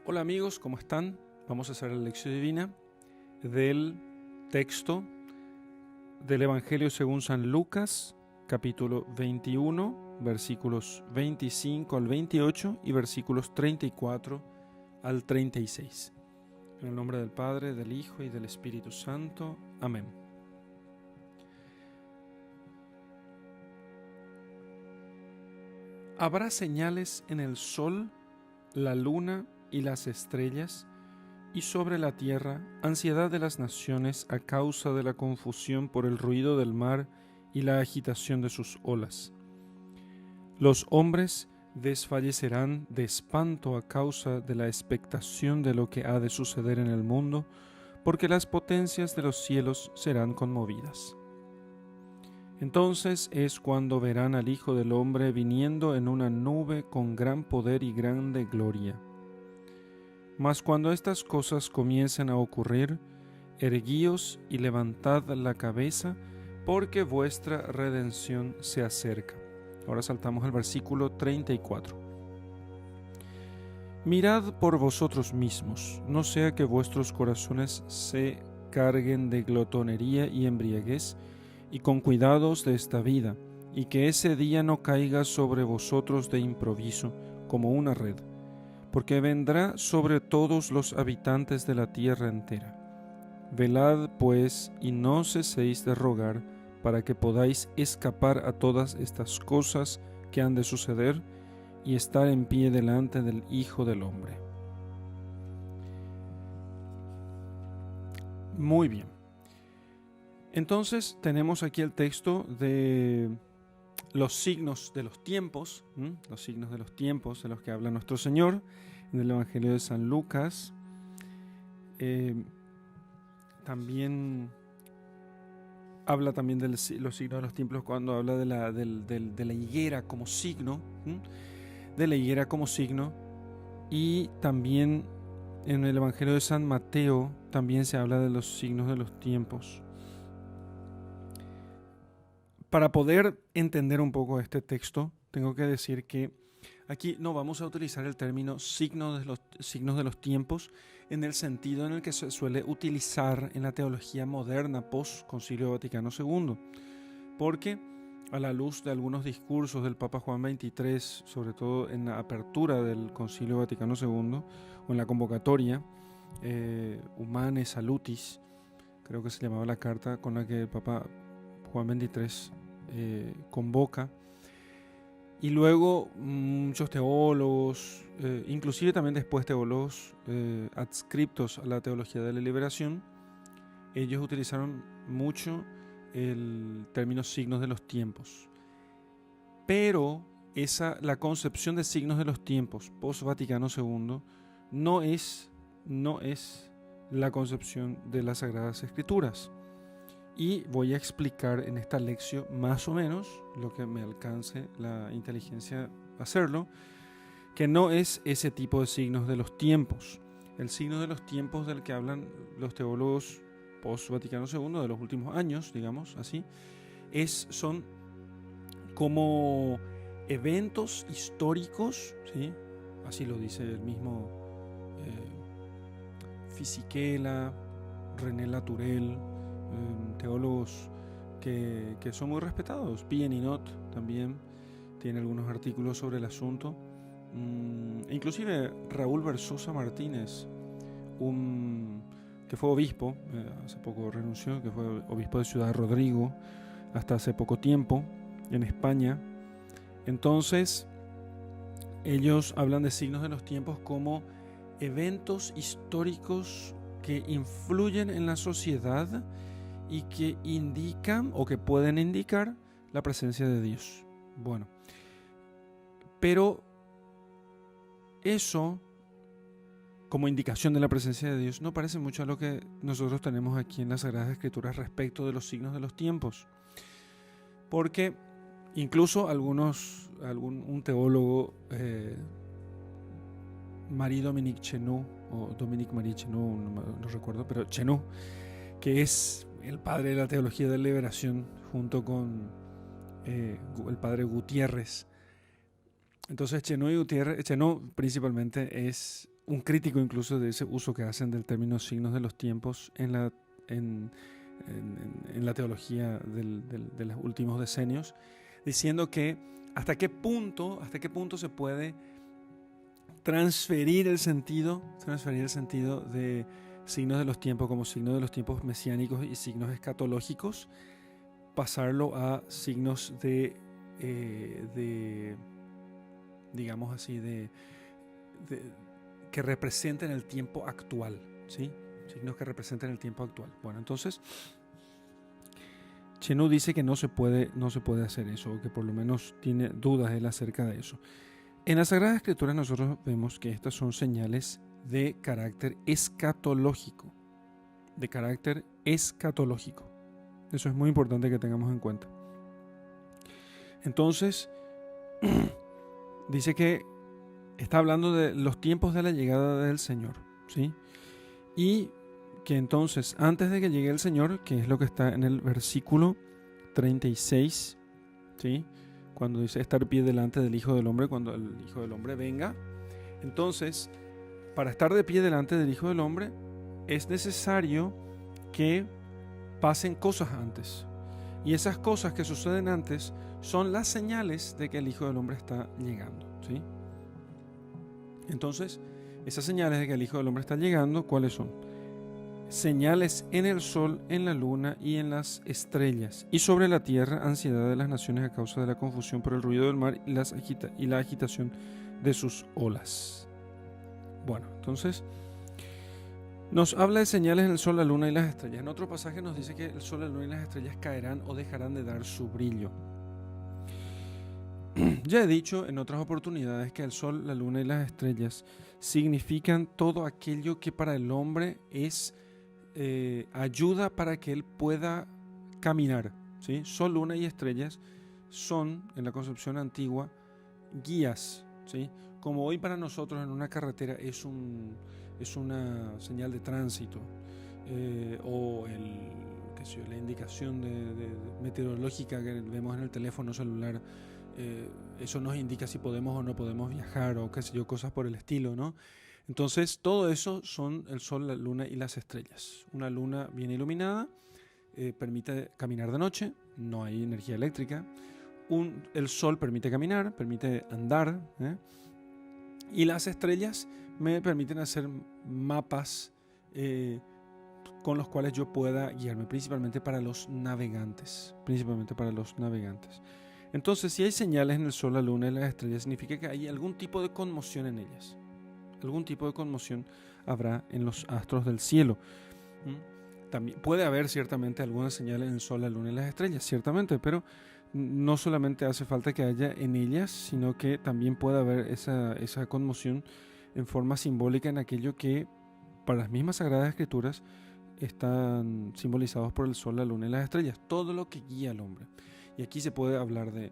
Hola amigos, ¿cómo están? Vamos a hacer la lección divina del texto del Evangelio según San Lucas, capítulo 21, versículos 25 al 28 y versículos 34 al 36. En el nombre del Padre, del Hijo y del Espíritu Santo. Amén. Habrá señales en el sol, la luna y las estrellas, y sobre la tierra ansiedad de las naciones a causa de la confusión por el ruido del mar y la agitación de sus olas. Los hombres desfallecerán de espanto a causa de la expectación de lo que ha de suceder en el mundo, porque las potencias de los cielos serán conmovidas. Entonces es cuando verán al Hijo del Hombre viniendo en una nube con gran poder y grande gloria. Mas cuando estas cosas comiencen a ocurrir, erguíos y levantad la cabeza, porque vuestra redención se acerca. Ahora saltamos al versículo 34. Mirad por vosotros mismos, no sea que vuestros corazones se carguen de glotonería y embriaguez, y con cuidados de esta vida, y que ese día no caiga sobre vosotros de improviso, como una red, porque vendrá sobre todos los habitantes de la tierra entera. Velad, pues, y no ceséis de rogar, para que podáis escapar a todas estas cosas que han de suceder, y estar en pie delante del Hijo del Hombre. Muy bien. Entonces tenemos aquí el texto de los signos de los tiempos, los signos de los tiempos de los que habla nuestro Señor en el Evangelio de San Lucas. También habla también de los signos de los tiempos cuando habla de la higuera como signo, de la higuera como signo, y también en el Evangelio de San Mateo también se habla de los signos de los tiempos. Para poder entender un poco este texto, tengo que decir que aquí no vamos a utilizar el término signos de los tiempos en el sentido en el que se suele utilizar en la teología moderna post-Concilio Vaticano II, porque a la luz de algunos discursos del Papa Juan XXIII, sobre todo en la apertura del Concilio Vaticano II o en la convocatoria Humanae Salutis, creo que se llamaba la carta con la que el Papa Juan XXIII convoca, y luego muchos teólogos, inclusive también después teólogos adscriptos a la teología de la liberación, ellos utilizaron mucho el término signos de los tiempos. Pero la concepción de signos de los tiempos post-Vaticano II no es la concepción de las Sagradas Escrituras. Y voy a explicar en esta lección más o menos lo que me alcance la inteligencia hacerlo, que no es ese tipo de signos de los tiempos. El signo de los tiempos del que hablan los teólogos post-Vaticano II de los últimos años, digamos así, son como eventos históricos, ¿sí? Así lo dice el mismo Fisichella, René Latourelle, teólogos que son muy respetados. Pierre Ninot también tiene algunos artículos sobre el asunto. Inclusive Raúl Versosa Martínez, que fue obispo, hace poco renunció, que fue obispo de Ciudad Rodrigo hasta hace poco tiempo en España. Entonces ellos hablan de signos de los tiempos como eventos históricos que influyen en la sociedad y que indican o que pueden indicar la presencia de Dios. Bueno, pero eso como indicación de la presencia de Dios no parece mucho a lo que nosotros tenemos aquí en las Sagradas Escrituras respecto de los signos de los tiempos, porque incluso un teólogo, Marie-Dominique Chenu, o Dominique Marie Chenu, no recuerdo, pero Chenu, que es el padre de la teología de la liberación, junto con el padre Gutiérrez. Entonces Chenu principalmente es un crítico incluso de ese uso que hacen del término signos de los tiempos en la teología de los últimos decenios, diciendo que hasta qué punto se puede transferir el sentido de signos de los tiempos como signos de los tiempos mesiánicos y signos escatológicos, pasarlo a signos digamos así, que representen el tiempo actual, ¿sí? Signos que representen el tiempo actual. Bueno, entonces Chenú dice que no se puede hacer eso, o que por lo menos tiene dudas él acerca de eso. En las Sagradas Escrituras nosotros vemos que estas son señales de carácter escatológico. Eso es muy importante que tengamos en cuenta. Entonces, dice que está hablando de los tiempos de la llegada del Señor, ¿sí? Y que entonces, antes de que llegue el Señor, que es lo que está en el versículo 36, ¿sí? Cuando dice estar pie delante del Hijo del Hombre, cuando el Hijo del Hombre venga. Entonces, para estar de pie delante del Hijo del Hombre, es necesario que pasen cosas antes. Y esas cosas que suceden antes son las señales de que el Hijo del Hombre está llegando, ¿sí? Entonces, esas señales de que el Hijo del Hombre está llegando, ¿cuáles son? Señales en el sol, en la luna y en las estrellas, y sobre la tierra ansiedad de las naciones a causa de la confusión por el ruido del mar y la agitación de sus olas. Bueno, entonces nos habla de señales en el sol, la luna y las estrellas. En otro pasaje nos dice que el sol, la luna y las estrellas caerán o dejarán de dar su brillo. Ya he dicho en otras oportunidades que el sol, la luna y las estrellas significan todo aquello que para el hombre es ayuda para que él pueda caminar, ¿sí? Sol, luna y estrellas son, en la concepción antigua, guías, ¿sí? Como hoy para nosotros en una carretera es una señal de tránsito, o la indicación meteorológica que vemos en el teléfono celular. Eso nos indica si podemos o no podemos viajar, o qué sé yo, cosas por el estilo, ¿no? Entonces, todo eso son el sol, la luna y las estrellas. Una luna bien iluminada permite caminar de noche, no hay energía eléctrica. El sol permite caminar, permite andar, y las estrellas me permiten hacer mapas con los cuales yo pueda guiarme, principalmente para los navegantes. Entonces, si hay señales en el sol, la luna y las estrellas, significa que hay algún tipo de conmoción en ellas. Algún tipo de conmoción habrá en los astros del cielo. También puede haber ciertamente algunas señales en el sol, la luna y las estrellas, ciertamente, pero no solamente hace falta que haya en ellas, sino que también puede haber esa conmoción en forma simbólica en aquello que para las mismas Sagradas Escrituras están simbolizados por el sol, la luna y las estrellas, todo lo que guía al hombre. Y aquí se puede hablar de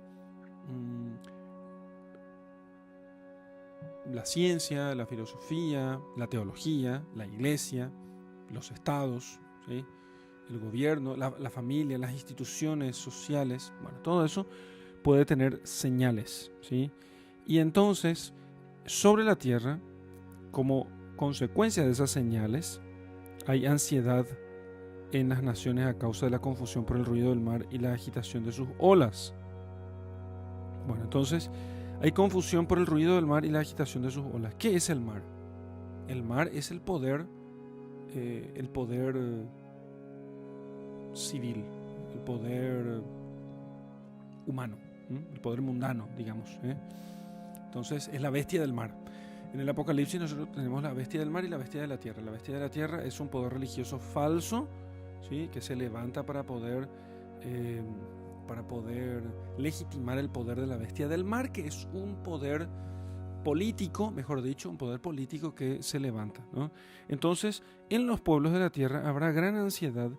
la ciencia, la filosofía, la teología, la iglesia, los estados, ¿sí? El gobierno, la familia, las instituciones sociales. Bueno, todo eso puede tener señales, ¿sí? Y entonces, sobre la tierra, como consecuencia de esas señales, hay ansiedad en las naciones a causa de la confusión por el ruido del mar y la agitación de sus olas. Bueno, entonces hay confusión por el ruido del mar y la agitación de sus olas. ¿Qué es el mar? El mar es el poder civil, el poder humano, el poder mundano, digamos. Entonces es la bestia del mar. En el Apocalipsis nosotros tenemos la bestia del mar y la bestia de la tierra. La bestia de la tierra es un poder religioso falso, ¿sí? Que se levanta para poder legitimar el poder de la bestia del mar, que es un poder político, mejor dicho, un poder político que se levanta, ¿no? Entonces, en los pueblos de la tierra habrá gran ansiedad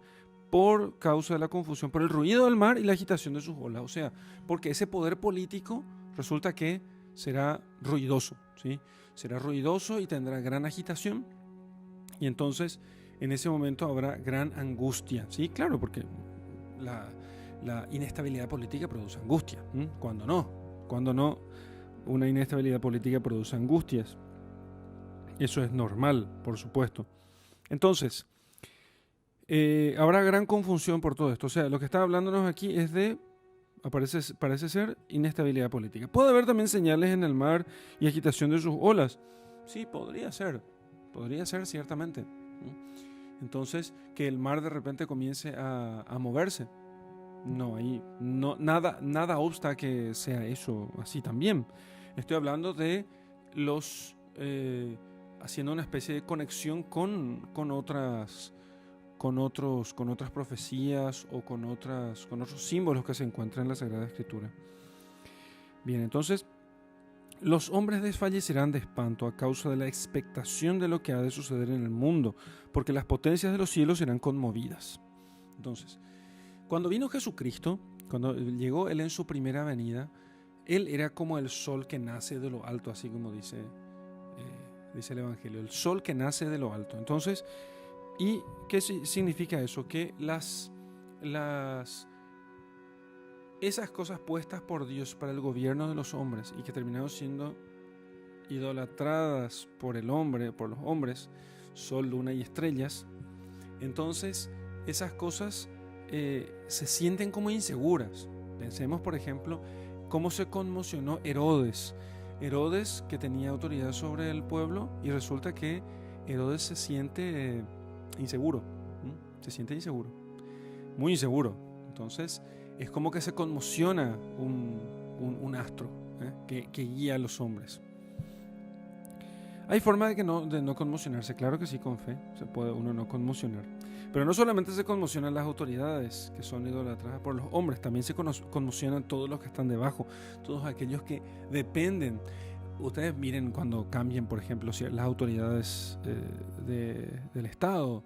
por causa de la confusión, por el ruido del mar y la agitación de sus olas. O sea, porque ese poder político resulta que será ruidoso, ¿sí? Será ruidoso y tendrá gran agitación, y entonces en ese momento habrá gran angustia, ¿sí? Claro, porque la inestabilidad política produce angustia. Cuando no, una inestabilidad política produce angustias. Eso es normal, por supuesto. Entonces, habrá gran confusión por todo esto. O sea, lo que está hablándonos aquí es de, parece ser, inestabilidad política. Puede haber también señales en el mar y agitación de sus olas. Sí, podría ser ciertamente. Entonces, que el mar de repente comience a moverse. No, ahí nada obsta a que sea eso así también. Estoy hablando de los haciendo una especie de conexión con otras profecías o con otros símbolos que se encuentran en la Sagrada Escritura. Bien, entonces los hombres desfallecerán de espanto a causa de la expectación de lo que ha de suceder en el mundo, porque las potencias de los cielos serán conmovidas. Entonces, cuando vino Jesucristo, cuando llegó Él en su primera venida, Él era como el sol que nace de lo alto, así como dice el Evangelio, el sol que nace de lo alto. Entonces, ¿y qué significa eso? Que esas cosas puestas por Dios para el gobierno de los hombres y que terminaron siendo idolatradas por los hombres, sol, luna y estrellas, entonces esas cosas se sienten como inseguras. Pensemos, por ejemplo, cómo se conmocionó Herodes, que tenía autoridad sobre el pueblo, y resulta que Herodes se siente inseguro, muy inseguro. Entonces es como que se conmociona un astro que guía a los hombres. Hay forma de no conmocionarse, claro que sí, con fe se puede uno no conmocionar. Pero no solamente se conmocionan las autoridades que son idolatradas por los hombres, también se conmocionan todos los que están debajo, todos aquellos que dependen. Ustedes miren cuando cambien, por ejemplo, las autoridades del Estado,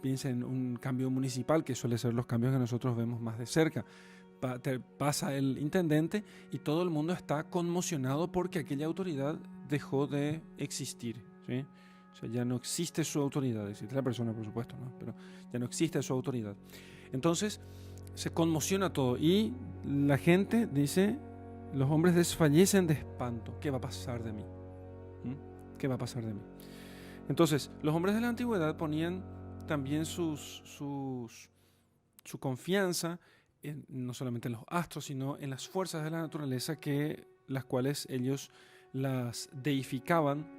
piensen en un cambio municipal, que suele ser los cambios que nosotros vemos más de cerca. Pasa el intendente y todo el mundo está conmocionado porque aquella autoridad dejó de existir, ¿sí? O sea, ya no existe su autoridad, existe la persona, por supuesto, ¿no? Pero ya no existe su autoridad. Entonces se conmociona todo y la gente dice, los hombres desfallecen de espanto. ¿Qué va a pasar de mí? ¿Qué va a pasar de mí? Entonces, los hombres de la antigüedad ponían también su confianza no solamente en los astros, sino en las fuerzas de la naturaleza, las cuales ellos las deificaban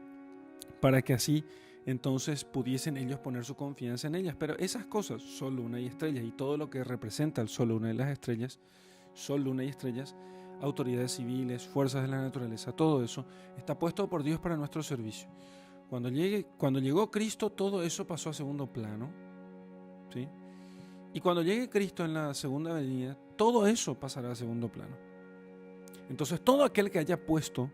para que así entonces pudiesen ellos poner su confianza en ellas. Pero esas cosas, sol, luna y estrellas, y todo lo que representa el sol, luna y las estrellas, sol, luna y estrellas, autoridades civiles, fuerzas de la naturaleza, todo eso está puesto por Dios para nuestro servicio. Cuando llegó Cristo, todo eso pasó a segundo plano, ¿sí? Y cuando llegue Cristo en la segunda venida, todo eso pasará a segundo plano. Entonces, todo aquel que haya puesto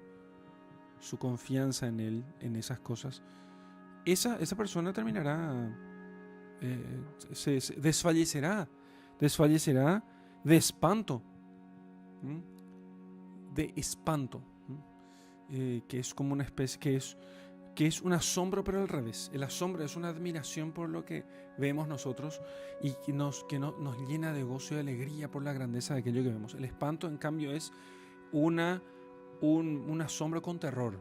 su confianza en Él, en esas cosas, esa persona terminará, se desfallecerá de espanto, que es como una especie, que es un asombro, pero al revés. El asombro es una admiración por lo que vemos nosotros y que nos llena de gozo y alegría por la grandeza de aquello que vemos. El espanto, en cambio, es un asombro con terror.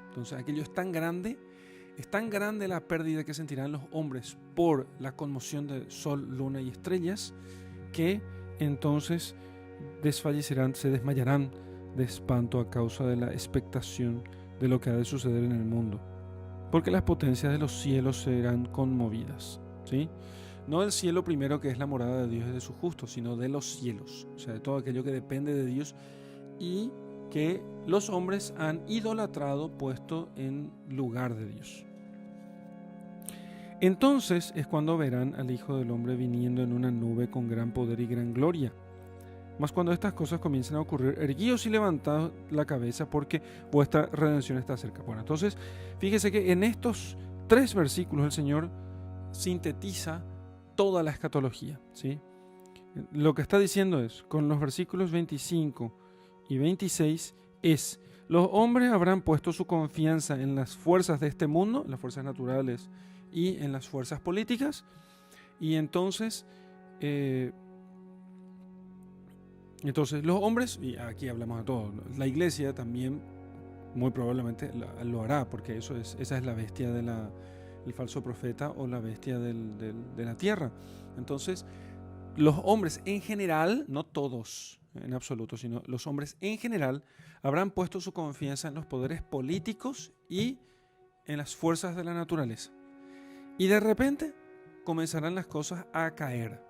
Entonces, aquello es tan grande la pérdida que sentirán los hombres por la conmoción de sol, luna y estrellas, que entonces desfallecerán, se desmayarán de espanto a causa de la expectación de lo que ha de suceder en el mundo, porque las potencias de los cielos serán conmovidas, ¿sí? No del cielo primero, que es la morada de Dios y de sus justos, sino de los cielos, o sea, de todo aquello que depende de Dios y que los hombres han idolatrado, puesto en lugar de Dios. Entonces es cuando verán al Hijo del Hombre viniendo en una nube con gran poder y gran gloria. Mas cuando estas cosas comiencen a ocurrir, erguíos y levantad la cabeza, porque vuestra redención está cerca. Bueno, entonces, fíjese que en estos 3 versículos el Señor sintetiza toda la escatología, ¿sí? Lo que está diciendo es, con los versículos 25 y 26, los hombres habrán puesto su confianza en las fuerzas de este mundo, las fuerzas naturales y en las fuerzas políticas, y entonces los hombres, y aquí hablamos de todo, la iglesia también muy probablemente lo hará, porque esa es la bestia del falso profeta o la bestia de la tierra. Entonces, los hombres en general, no todos en absoluto, sino los hombres en general, habrán puesto su confianza en los poderes políticos y en las fuerzas de la naturaleza. Y de repente comenzarán las cosas a caer.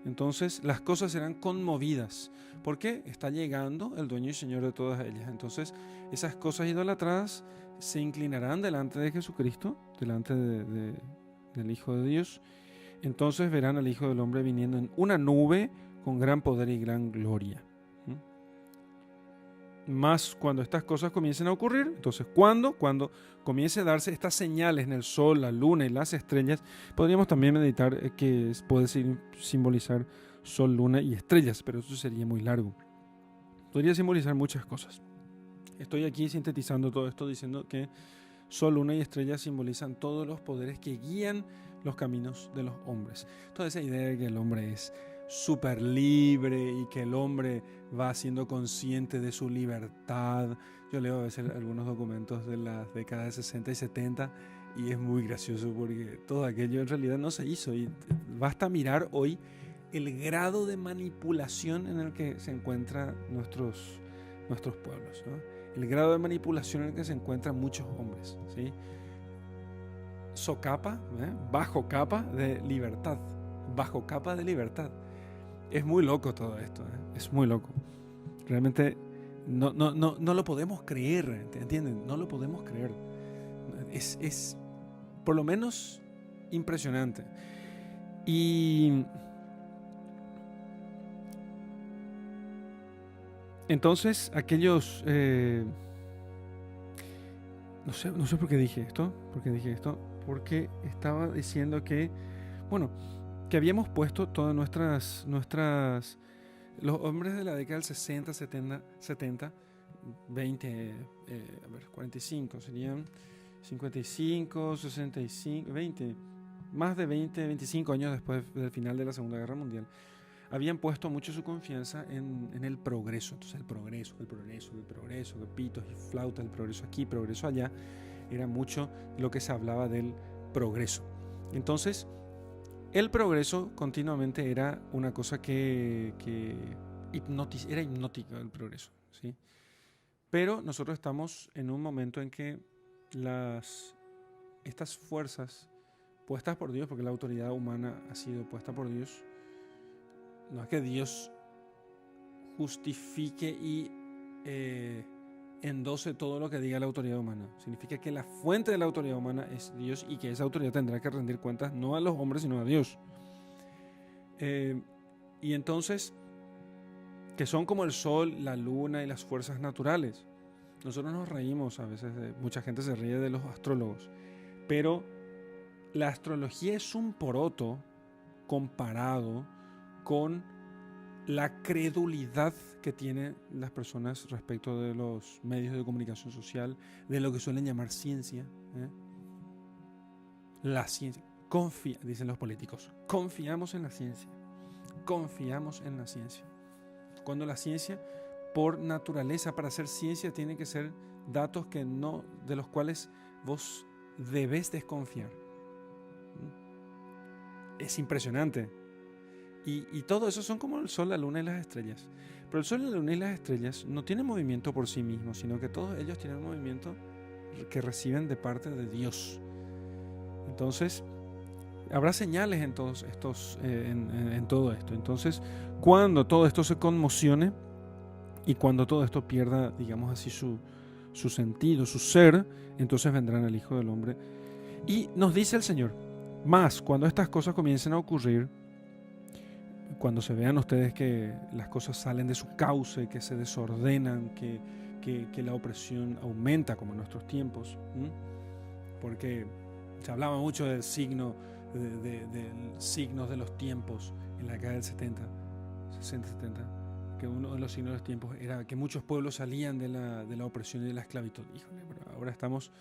Entonces las cosas serán conmovidas, porque está llegando el dueño y señor de todas ellas. Entonces esas cosas idolatradas se inclinarán delante de Jesucristo, delante del Hijo de Dios. Entonces verán al Hijo del Hombre viniendo en una nube con gran poder y gran gloria. Más cuando estas cosas comiencen a ocurrir, entonces cuando comience a darse estas señales en el sol, la luna y las estrellas, podríamos también meditar que puede simbolizar sol, luna y estrellas, pero eso sería muy largo. Podría simbolizar muchas cosas. Estoy aquí sintetizando todo esto diciendo que sol, luna y estrellas simbolizan todos los poderes que guían los caminos de los hombres. Toda esa idea de que el hombre es súper libre y que el hombre va siendo consciente de su libertad. Yo leo a veces algunos documentos de las décadas de 60 y 70 y es muy gracioso porque todo aquello en realidad no se hizo, y basta mirar hoy el grado de manipulación en el que se encuentran nuestros pueblos, ¿no? El grado de manipulación en el que se encuentran muchos hombres, ¿sí? Socapa, bajo capa de libertad, bajo capa de libertad. Es muy loco todo esto, es muy loco. Realmente no lo podemos creer, ¿entienden? No lo podemos creer. Es por lo menos impresionante. Y entonces aquellos... no sé por qué dije esto. Porque estaba diciendo que, bueno, que habíamos puesto todas nuestras los hombres de la década del 60, 70, 20, 45, serían 55, 65, 20, más de 20, 25 años después del final de la Segunda Guerra Mundial, habían puesto mucho su confianza en el progreso. Entonces el progreso, que pitos y flautas, el progreso aquí, progreso allá, era mucho lo que se hablaba del progreso. Entonces, el progreso continuamente era una cosa que era hipnótica, el progreso, ¿sí? Pero nosotros estamos en un momento en que estas fuerzas puestas por Dios, porque la autoridad humana ha sido puesta por Dios, no es que Dios justifique y endose todo lo que diga la autoridad humana. Significa que la fuente de la autoridad humana es Dios y que esa autoridad tendrá que rendir cuentas no a los hombres sino a Dios. Y entonces, que son como el sol, la luna y las fuerzas naturales. Nosotros nos reímos a veces, mucha gente se ríe de los astrólogos, pero la astrología es un poroto comparado con la credulidad que tienen las personas respecto de los medios de comunicación social, de lo que suelen llamar ciencia. La ciencia. Dicen los políticos, confiamos en la ciencia. Confiamos en la ciencia. Cuando la ciencia, por naturaleza, para hacer ciencia, tiene que ser datos de los cuales vos debés desconfiar. Es impresionante. Y todo eso son como el sol, la luna y las estrellas. Pero el sol, la luna y las estrellas no tienen movimiento por sí mismos, sino que todos ellos tienen un movimiento que reciben de parte de Dios. Entonces, habrá señales en todos estos, en todo esto. Entonces, cuando todo esto se conmocione y cuando todo esto pierda, digamos así, su sentido, su ser, entonces vendrán el Hijo del Hombre. Y nos dice el Señor, más cuando estas cosas comiencen a ocurrir, cuando se vean ustedes que las cosas salen de su cauce, que se desordenan, que la opresión aumenta como en nuestros tiempos, porque se hablaba mucho del signos de los tiempos en la década del 60-70, que uno de los signos de los tiempos era que muchos pueblos salían de la opresión y de la esclavitud. Híjole, pero ahora estamos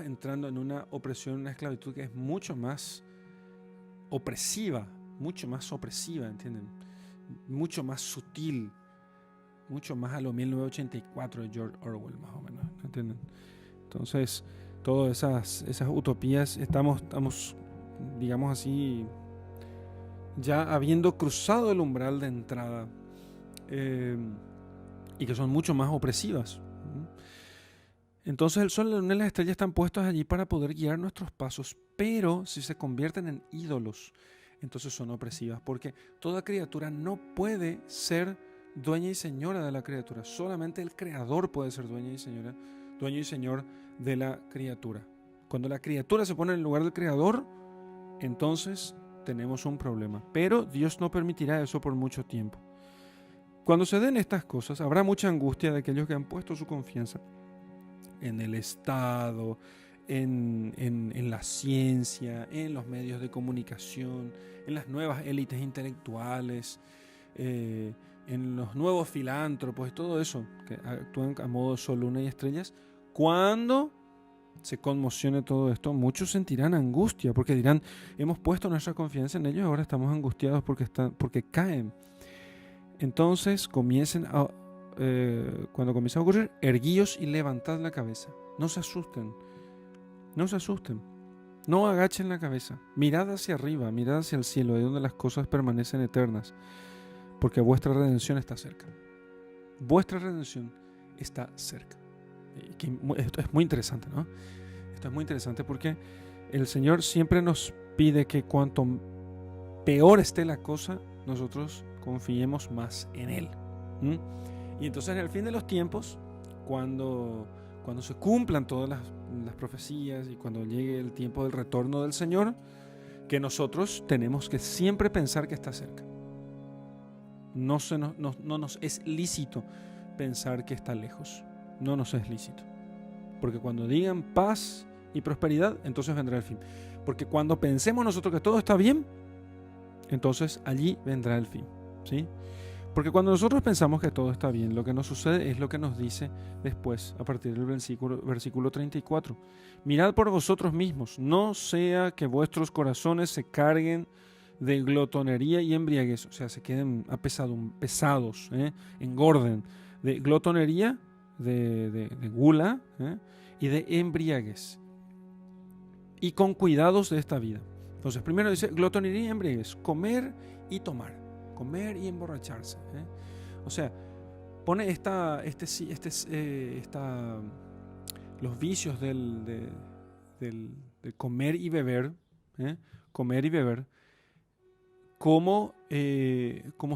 entrando en una opresión, una esclavitud que es mucho más opresiva, ¿entienden? Mucho más sutil, mucho más a lo 1984 de George Orwell, más o menos, ¿entienden? Entonces, todas esas utopías estamos, digamos así, ya habiendo cruzado el umbral de entrada, y que son mucho más opresivas. Entonces el sol, la luna y las estrellas están puestos allí para poder guiar nuestros pasos, pero si se convierten en ídolos, entonces son opresivas, porque toda criatura no puede ser dueña y señora de la criatura, solamente el creador puede ser dueño y señor de la criatura. Cuando la criatura se pone en el lugar del creador, entonces tenemos un problema, pero Dios no permitirá eso por mucho tiempo. Cuando se den estas cosas, habrá mucha angustia de aquellos que han puesto su confianza en el Estado, en la ciencia, en los medios de comunicación, en las nuevas élites intelectuales, en los nuevos filántropos y todo eso, que actúan a modo de sol, luna y estrellas. Cuando se conmocione todo esto, muchos sentirán angustia, porque dirán, hemos puesto nuestra confianza en ellos, ahora estamos angustiados porque caen. Entonces cuando comience a ocurrir, erguíos y levantad la cabeza. No se asusten, no agachen la cabeza. Mirad hacia arriba, mirad hacia el cielo, de donde las cosas permanecen eternas, porque vuestra redención está cerca. Vuestra redención está cerca. Esto es muy interesante, ¿no? Esto es muy interesante porque el Señor siempre nos pide que cuanto peor esté la cosa, nosotros confiemos más en Él. Y entonces en el fin de los tiempos, cuando se cumplan todas las profecías y cuando llegue el tiempo del retorno del Señor, que nosotros tenemos que siempre pensar que está cerca. No nos es lícito pensar que está lejos. No nos es lícito. Porque cuando digan paz y prosperidad, entonces vendrá el fin. Porque cuando pensemos nosotros que todo está bien, entonces allí vendrá el fin, ¿sí? Porque cuando nosotros pensamos que todo está bien, lo que nos sucede es lo que nos dice después, a partir del versículo 34. Mirad por vosotros mismos, no sea que vuestros corazones se carguen de glotonería y embriaguez, o sea, se queden pesados, engorden, de glotonería, de gula, y de embriaguez, y con cuidados de esta vida. Entonces, primero dice glotonería y embriaguez, comer y tomar, comer y emborracharse. O sea, pone los vicios del comer y beber, como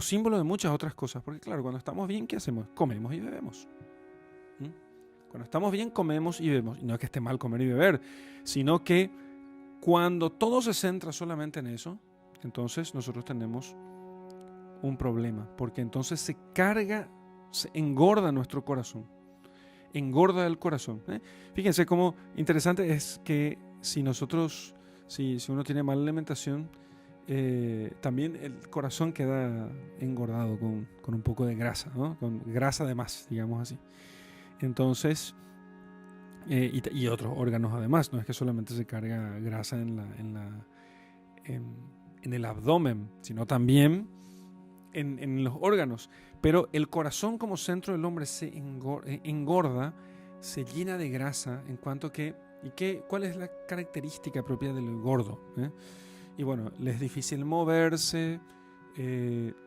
símbolo de muchas otras cosas. Porque claro, cuando estamos bien, ¿qué hacemos? Comemos y bebemos. Cuando estamos bien, comemos y bebemos. Y no es que esté mal comer y beber, sino que cuando todo se centra solamente en eso, entonces nosotros tenemos un problema, porque entonces se engorda nuestro corazón, engorda el corazón. Fíjense cómo interesante es que si uno tiene mala alimentación, también el corazón queda engordado con un poco de grasa, ¿no? Con grasa de más, digamos así. Entonces, y otros órganos además, no es que solamente se carga grasa en el abdomen, sino también en los órganos. Pero el corazón como centro del hombre se engorda, se llena de grasa, en cuanto que, ¿cuál es la característica propia del gordo? Y bueno, le es difícil moverse,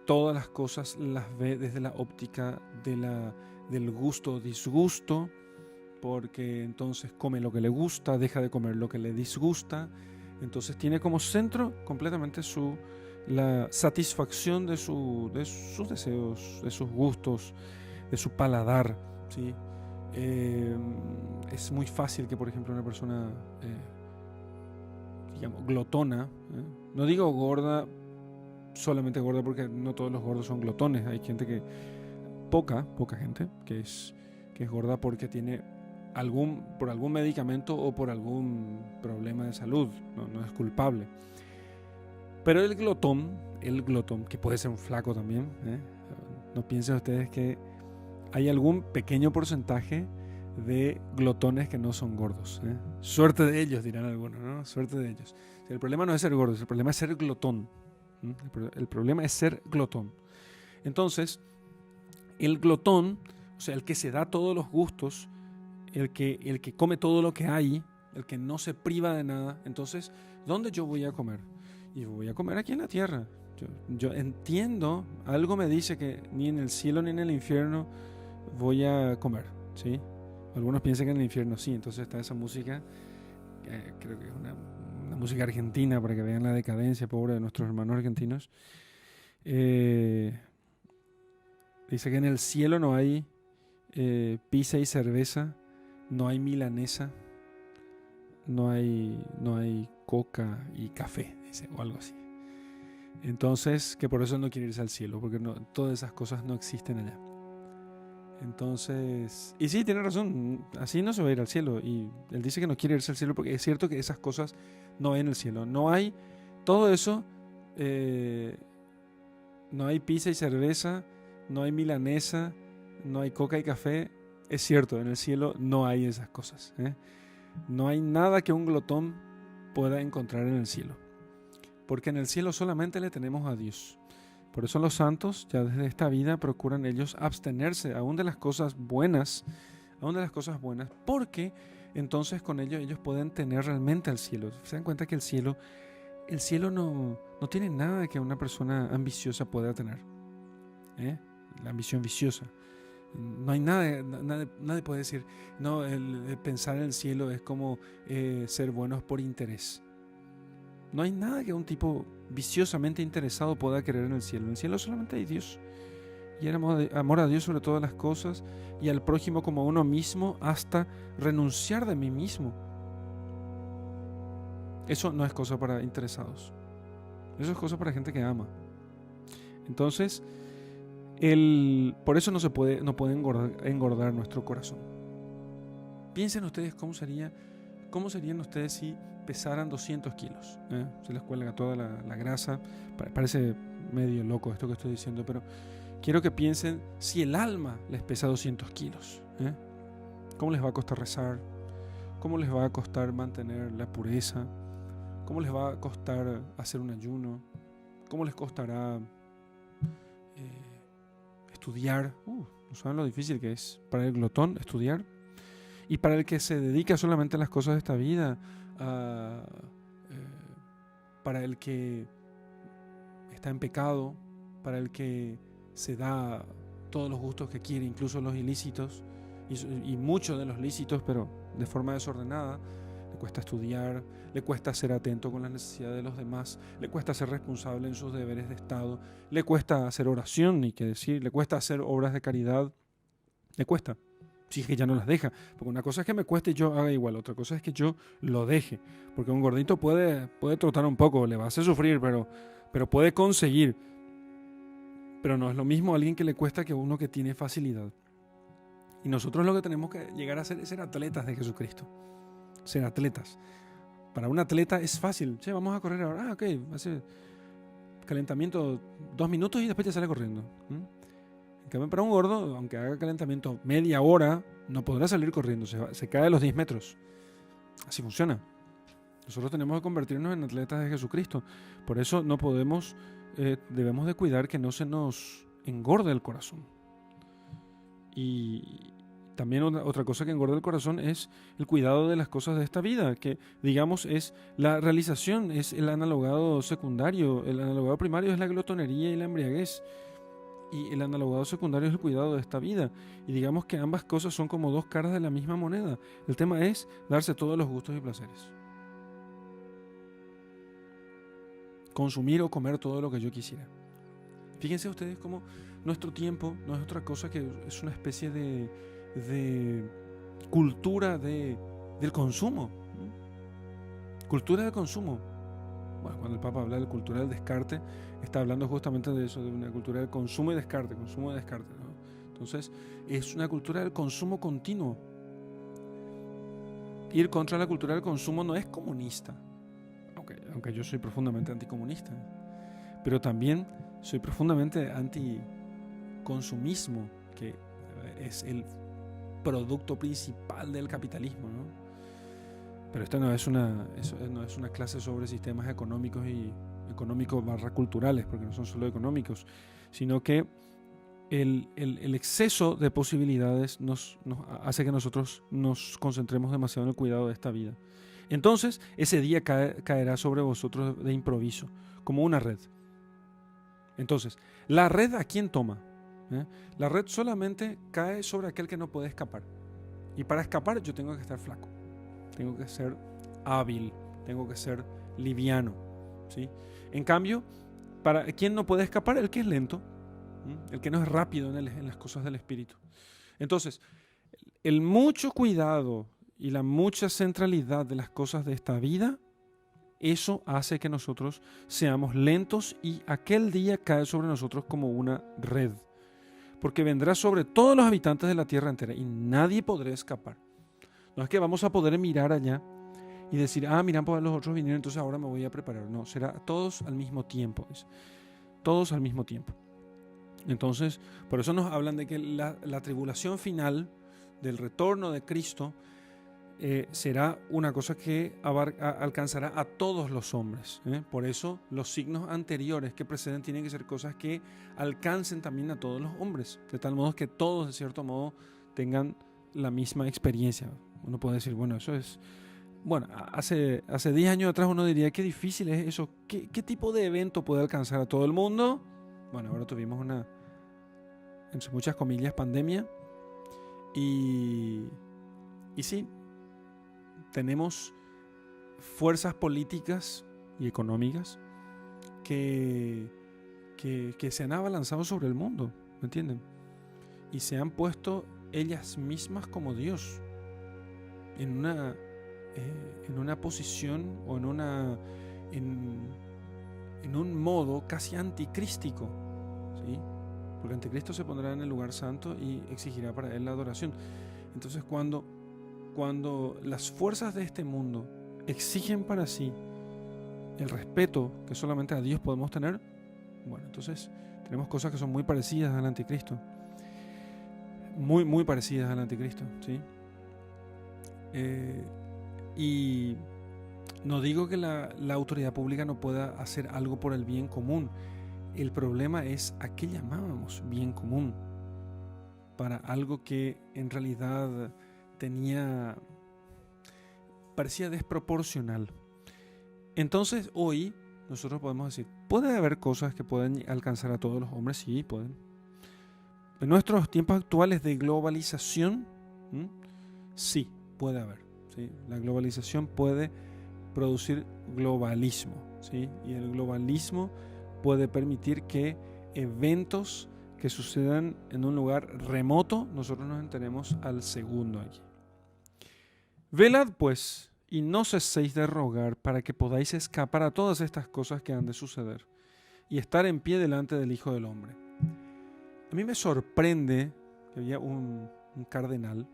todas las cosas las ve desde la óptica del gusto o disgusto, porque entonces come lo que le gusta, deja de comer lo que le disgusta. Entonces tiene como centro completamente la satisfacción de sus deseos, de sus gustos, de su paladar, ¿sí? Es muy fácil que, por ejemplo, una persona digamos glotona, no digo gorda, solamente gorda, porque no todos los gordos son glotones. Hay gente poca gente que es gorda porque tiene por algún medicamento o por algún problema de salud, no es culpable. Pero el glotón, que puede ser un flaco también, no piensen ustedes que hay algún pequeño porcentaje de glotones que no son gordos. Suerte de ellos, dirán algunos, ¿no? Suerte de ellos. El problema no es ser gordos, el problema es ser glotón. El problema es ser glotón. Entonces, el glotón, o sea, el que se da todos los gustos, el que come todo lo que hay, el que no se priva de nada, entonces, ¿dónde yo voy a comer? Y voy a comer aquí en la tierra. Yo entiendo, algo me dice que ni en el cielo ni en el infierno voy a comer, ¿sí? Algunos piensan que en el infierno sí, entonces está esa música, creo que es una música argentina para que vean la decadencia pobre de nuestros hermanos argentinos. Dice que en el cielo no hay pizza y cerveza, no hay milanesa, no hay coca y café, dice, o algo así. Entonces, que por eso no quiere irse al cielo, porque todas esas cosas no existen allá. Entonces, y sí, tiene razón, así no se va a ir al cielo. Y él dice que no quiere irse al cielo porque es cierto que esas cosas no hay en el cielo. No hay todo eso, no hay pizza y cerveza, no hay milanesa, no hay coca y café. Es cierto, en el cielo no hay esas cosas, ¿eh? No hay nada que un glotón pueda encontrar en el cielo, porque en el cielo solamente le tenemos a Dios. Por eso los santos ya desde esta vida procuran ellos abstenerse aún de las cosas buenas, porque entonces con ello ellos pueden tener realmente al cielo. Se dan cuenta que el cielo no tiene nada que una persona ambiciosa pueda tener, ¿eh? La ambición viciosa. No hay nada, nadie puede decir, no, el pensar en el cielo es como ser buenos por interés. No hay nada que un tipo viciosamente interesado pueda querer en el cielo. En el cielo solamente hay Dios. Y el amor a Dios sobre todas las cosas y al prójimo como a uno mismo, hasta renunciar de mí mismo. Eso no es cosa para interesados. Eso es cosa para gente que ama. Entonces, por eso no puede engordar nuestro corazón. Piensen ustedes cómo serían ustedes si pesaran 200 kilos. Se les cuelga toda la grasa. Parece medio loco esto que estoy diciendo, pero quiero que piensen si el alma les pesa 200 kilos. ¿Cómo les va a costar rezar? ¿Cómo les va a costar mantener la pureza? ¿Cómo les va a costar hacer un ayuno? ¿Cómo les costará estudiar? No saben lo difícil que es para el glotón estudiar. Y para el que se dedica solamente a las cosas de esta vida, para el que está en pecado, para el que se da todos los gustos que quiere, incluso los ilícitos, y muchos de los lícitos, pero de forma desordenada. Le cuesta estudiar, le cuesta ser atento con las necesidades de los demás, le cuesta ser responsable en sus deberes de Estado, le cuesta hacer oración, ni qué decir, le cuesta hacer obras de caridad, le cuesta. Si es que ya no las deja, porque una cosa es que me cueste y yo haga igual, otra cosa es que yo lo deje, porque un gordito puede trotar un poco, le va a hacer sufrir, pero puede conseguir. Pero no es lo mismo a alguien que le cuesta que uno que tiene facilidad. Y nosotros lo que tenemos que llegar a hacer es ser atletas de Jesucristo. Ser atletas. Para un atleta es fácil. Che, vamos a correr ahora. Ok, hace calentamiento 2 minutos y después ya sale corriendo. En cambio, para un gordo, aunque haga calentamiento media hora, no podrá salir corriendo. Se cae a los 10 metros. Así funciona. Nosotros tenemos que convertirnos en atletas de Jesucristo. Por eso no podemos, debemos de cuidar que no se nos engorde el corazón. Y también otra cosa que engorda el corazón es el cuidado de las cosas de esta vida, que digamos es la realización, es el analogado secundario. El analogado primario es la glotonería y la embriaguez. Y el analogado secundario es el cuidado de esta vida. Y digamos que ambas cosas son como dos caras de la misma moneda. El tema es darse todos los gustos y placeres. Consumir o comer todo lo que yo quisiera. Fíjense ustedes cómo nuestro tiempo no es otra cosa que es una especie de cultura del consumo. Cultura del consumo. Bueno, cuando el Papa habla de cultura del descarte, está hablando justamente de eso, de una cultura del consumo y descarte, ¿no? Entonces, es una cultura del consumo continuo. Ir contra la cultura del consumo no es comunista, aunque yo soy profundamente anticomunista, pero también soy profundamente anticonsumismo, que es el producto principal del capitalismo, ¿no? Pero esta no es una clase sobre sistemas económicos y económicos / culturales, porque no son solo económicos, sino que el exceso de posibilidades nos hace que nosotros nos concentremos demasiado en el cuidado de esta vida. Entonces, ese día caerá sobre vosotros de improviso, como una red. Entonces, ¿la red a quién toma? La red solamente cae sobre aquel que no puede escapar. Y para escapar yo tengo que estar flaco, tengo que ser hábil, tengo que ser liviano, ¿sí? En cambio, para quien no puede escapar, el que es lento, el que no es rápido en las cosas del espíritu. Entonces, el mucho cuidado y la mucha centralidad de las cosas de esta vida, eso hace que nosotros seamos lentos y aquel día cae sobre nosotros como una red. Porque vendrá sobre todos los habitantes de la tierra entera y nadie podrá escapar. No es que vamos a poder mirar allá y decir, mira, pues los otros vinieron, entonces ahora me voy a preparar. No, será todos al mismo tiempo. Todos al mismo tiempo. Entonces, por eso nos hablan de que la tribulación final del retorno de Cristo será una cosa que alcanzará a todos los hombres. Por eso los signos anteriores que preceden tienen que ser cosas que alcancen también a todos los hombres, de tal modo que todos, de cierto modo, tengan la misma experiencia. Uno puede decir, bueno, eso es... Bueno, hace 10 años atrás uno diría, qué difícil es eso. ¿Qué tipo de evento puede alcanzar a todo el mundo? Bueno, ahora tuvimos una, entre muchas comillas, pandemia. Y sí, tenemos fuerzas políticas y económicas que se han abalanzado sobre el mundo, ¿me entienden? Y se han puesto ellas mismas como Dios en una posición o en un modo casi anticrístico, ¿sí? Porque anticristo se pondrá en el lugar santo y exigirá para él la adoración. Entonces cuando las fuerzas de este mundo exigen para sí el respeto que solamente a Dios podemos tener, bueno, entonces tenemos cosas que son muy parecidas al anticristo. Muy, muy parecidas al anticristo, ¿sí? Y no digo que la autoridad pública no pueda hacer algo por el bien común. El problema es a qué llamábamos bien común para algo que en realidad parecía desproporcional. Entonces hoy nosotros podemos decir, ¿puede haber cosas que pueden alcanzar a todos los hombres? Sí, pueden. En nuestros tiempos actuales de globalización, sí, puede haber. ¿Sí? La globalización puede producir globalismo, ¿sí? Y el globalismo puede permitir que eventos que sucedan en un lugar remoto, nosotros nos enteremos al segundo allí. Velad pues, y no ceséis de rogar para que podáis escapar a todas estas cosas que han de suceder y estar en pie delante del Hijo del Hombre. A mí me sorprende que había un cardenal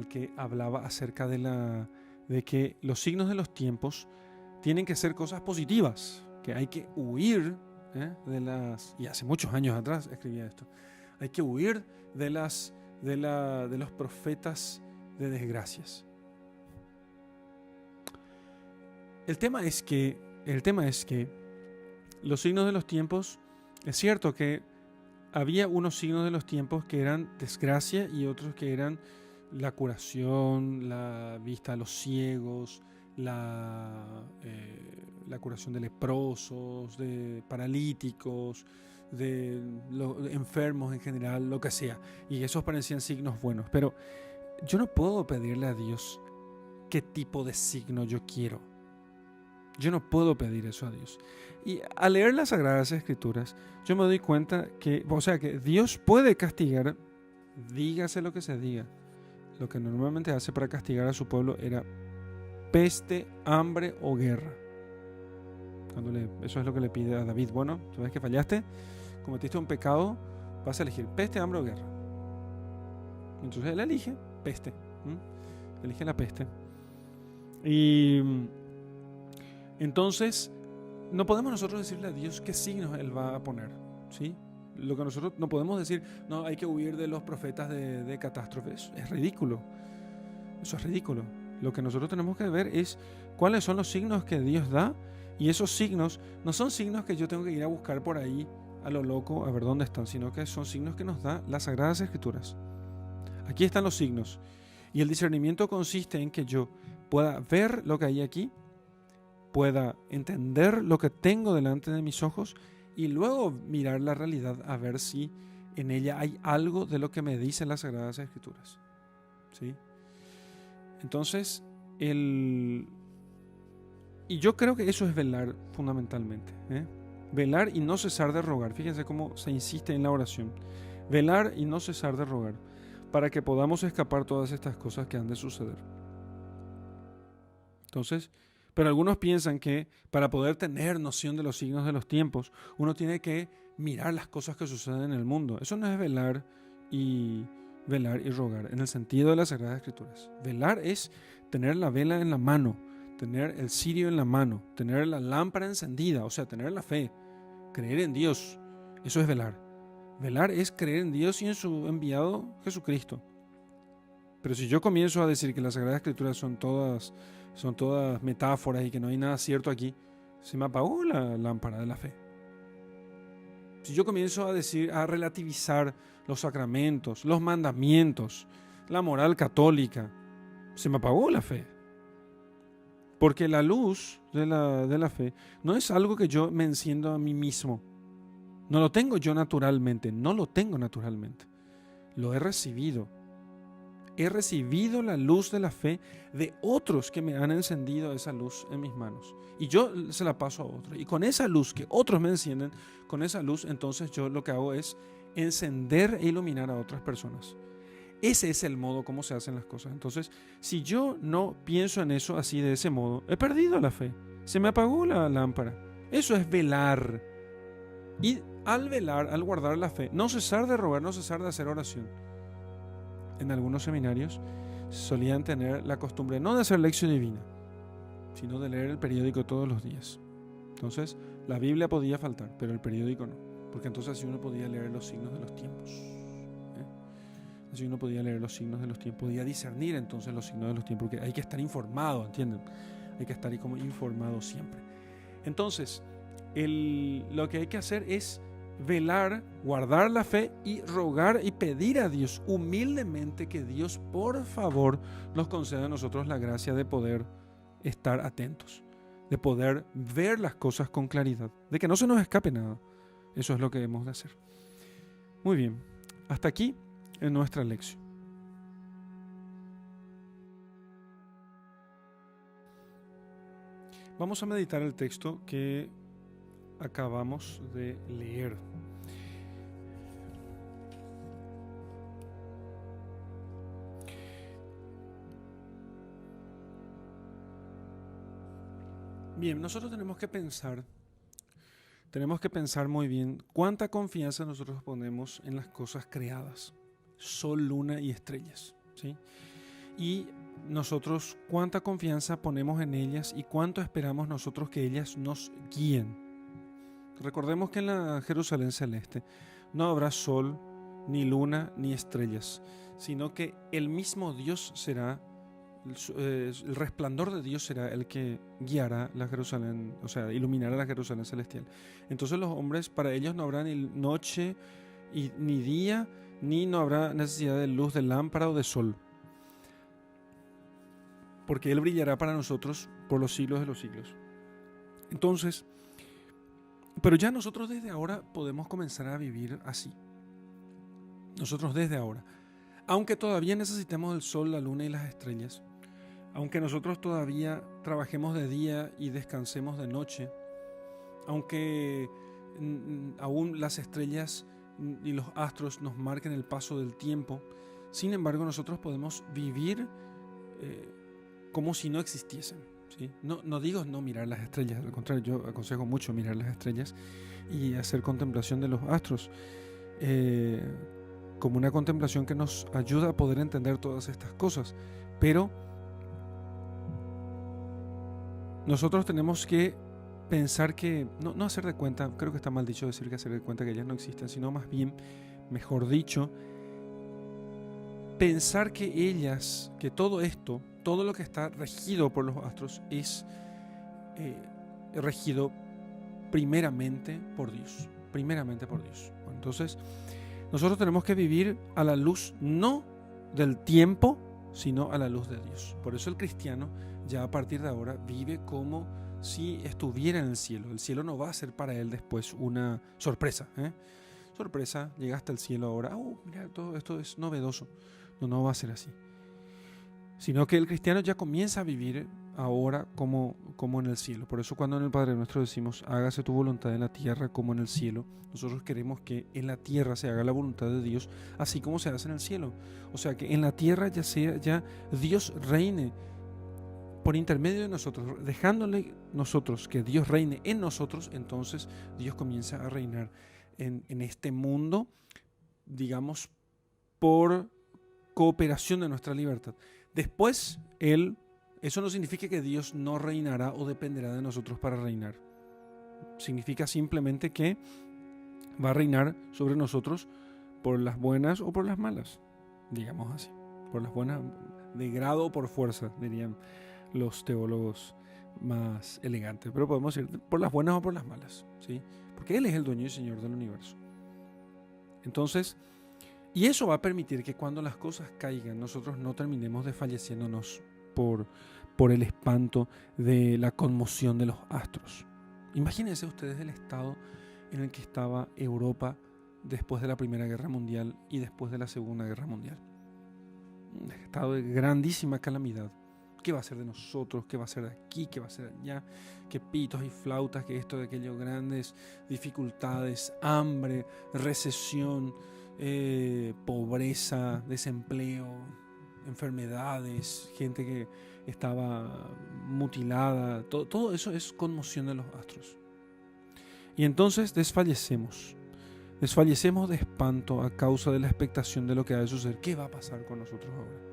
que hablaba acerca de que los signos de los tiempos tienen que ser cosas positivas, que hay que huir y hace muchos años atrás escribía esto, hay que huir de los profetas de desgracias. El tema es que los signos de los tiempos, es cierto que había unos signos de los tiempos que eran desgracia y otros que eran la curación, la vista a los ciegos, la curación de leprosos, de paralíticos, de enfermos en general, lo que sea. Y esos parecían signos buenos. Pero yo no puedo pedirle a Dios qué tipo de signo yo quiero. Yo no puedo pedir eso a Dios. Y al leer las Sagradas Escrituras, yo me doy cuenta que Dios puede castigar, dígase lo que se diga. Lo que normalmente hace para castigar a su pueblo era peste, hambre o guerra. Eso es lo que le pide a David. Bueno, sabes que fallaste, cometiste un pecado, vas a elegir peste, hambre o guerra. Entonces él elige peste. Elige la peste. Y entonces no podemos nosotros decirle a Dios qué signos Él va a poner, ¿sí? Lo que nosotros no podemos decir, no, hay que huir de los profetas de catástrofes. Es ridículo. Eso es ridículo. Lo que nosotros tenemos que ver es cuáles son los signos que Dios da, y esos signos no son signos que yo tengo que ir a buscar por ahí a lo loco a ver dónde están, sino que son signos que nos da las Sagradas Escrituras. Aquí están los signos. Y el discernimiento consiste en que yo pueda ver lo que hay aquí, pueda entender lo que tengo delante de mis ojos y luego mirar la realidad a ver si en ella hay algo de lo que me dicen las Sagradas Escrituras. ¿Sí? Entonces, y yo creo que eso es velar fundamentalmente. Velar y no cesar de rogar. Fíjense cómo se insiste en la oración. Velar y no cesar de rogar, para que podamos escapar todas estas cosas que han de suceder. Entonces, pero algunos piensan que para poder tener noción de los signos de los tiempos, uno tiene que mirar las cosas que suceden en el mundo. Eso no es velar y rogar, en el sentido de las Sagradas Escrituras. Velar es tener la vela en la mano, tener el cirio en la mano, tener la lámpara encendida, o sea, tener la fe, creer en Dios. Eso es velar. Velar es creer en Dios y en su enviado Jesucristo. Pero si yo comienzo a decir que las Sagradas Escrituras son todas metáforas y que no hay nada cierto aquí, se me apagó la lámpara de la fe. Si yo comienzo a relativizar los sacramentos, los mandamientos, la moral católica, se me apagó la fe. Porque la luz de la fe no es algo que yo me enciendo a mí mismo. No lo tengo yo naturalmente, no lo tengo naturalmente. Lo he recibido. He recibido la luz de la fe de otros que me han encendido esa luz en mis manos. Y yo se la paso a otros. Y con esa luz que otros me encienden, con esa luz entonces yo lo que hago es encender e iluminar a otras personas. Ese es el modo como se hacen las cosas. Entonces, si yo no pienso en eso así de ese modo, he perdido la fe. Se me apagó la lámpara. Eso es velar. Y al velar, al guardar la fe, no cesar de rogar, no cesar de hacer oración. En algunos seminarios solían tener la costumbre no de hacer lección divina, sino de leer el periódico todos los días. Entonces, la Biblia podía faltar, pero el periódico no, porque entonces así uno podía leer los signos de los tiempos. Así uno podía leer los signos de los tiempos, podía discernir entonces los signos de los tiempos, porque hay que estar informado, ¿entienden? Hay que estar ahí como informado siempre. Entonces, lo que hay que hacer es velar, guardar la fe y rogar y pedir a Dios humildemente que Dios por favor nos conceda a nosotros la gracia de poder estar atentos, de poder ver las cosas con claridad, de que no se nos escape nada. Eso es lo que hemos de hacer. Muy bien, hasta aquí en nuestra lección. Vamos a meditar el texto que acabamos de leer. Bien, nosotros tenemos que pensar muy bien cuánta confianza nosotros ponemos en las cosas creadas, sol, luna y estrellas, ¿sí? Y nosotros cuánta confianza ponemos en ellas y cuánto esperamos nosotros que ellas nos guíen. Recordemos que en la Jerusalén celeste no habrá sol, ni luna, ni estrellas, sino que el mismo Dios será, el resplandor de Dios será el que guiará la Jerusalén, o sea, iluminará la Jerusalén celestial. Entonces los hombres, para ellos no habrá ni noche ni día, ni no habrá necesidad de luz de lámpara o de sol, porque Él brillará para nosotros por los siglos de los siglos. Entonces, pero ya nosotros desde ahora podemos comenzar a vivir así. Nosotros desde ahora. Aunque todavía necesitemos el sol, la luna y las estrellas, aunque nosotros todavía trabajemos de día y descansemos de noche, aunque aún las estrellas y los astros nos marquen el paso del tiempo, sin embargo nosotros podemos vivir como si no existiesen. ¿Sí? No digo no mirar las estrellas, al contrario, yo aconsejo mucho mirar las estrellas y hacer contemplación de los astros, como una contemplación que nos ayuda a poder entender todas estas cosas. Pero nosotros tenemos que pensar que, no hacer de cuenta, creo que está mal dicho decir que hacer de cuenta que ellas no existen, sino más bien, mejor dicho, pensar que ellas, que todo esto, todo lo que está regido por los astros es regido primeramente por Dios. primeramente por Dios. Bueno, entonces, nosotros tenemos que vivir a la luz no del tiempo, sino a la luz de Dios. Por eso el cristiano ya a partir de ahora vive como si estuviera en el cielo. El cielo no va a ser para él después una sorpresa. Sorpresa, llegaste al cielo ahora. Mira, todo esto es novedoso. No va a ser así. Sino que el cristiano ya comienza a vivir ahora como en el cielo. Por eso cuando en el Padre Nuestro decimos, hágase tu voluntad en la tierra como en el cielo, nosotros queremos que en la tierra se haga la voluntad de Dios, así como se hace en el cielo. O sea, que en la tierra ya Dios reine por intermedio de nosotros, dejándole nosotros que Dios reine en nosotros. Entonces Dios comienza a reinar en este mundo, digamos, por cooperación de nuestra libertad. Después, eso no significa que Dios no reinará o dependerá de nosotros para reinar. Significa simplemente que va a reinar sobre nosotros por las buenas o por las malas, digamos así. Por las buenas de grado o por fuerza, dirían los teólogos más elegantes. Pero podemos decir por las buenas o por las malas, ¿sí? Porque Él es el dueño y señor del universo. Entonces, y eso va a permitir que cuando las cosas caigan, nosotros no terminemos desfalleciéndonos por el espanto de la conmoción de los astros. Imagínense ustedes el estado en el que estaba Europa después de la Primera Guerra Mundial y después de la Segunda Guerra Mundial. Un estado de grandísima calamidad. ¿Qué va a ser de nosotros? ¿Qué va a ser de aquí? ¿Qué va a ser de allá? ¿Qué pitos y flautas? ¿Qué esto de aquello? Grandes dificultades, hambre, recesión, pobreza, desempleo, enfermedades, gente que estaba mutilada. Todo eso es conmoción de los astros. Y entonces desfallecemos de espanto a causa de la expectación de lo que ha de suceder. ¿Qué va a pasar con nosotros ahora?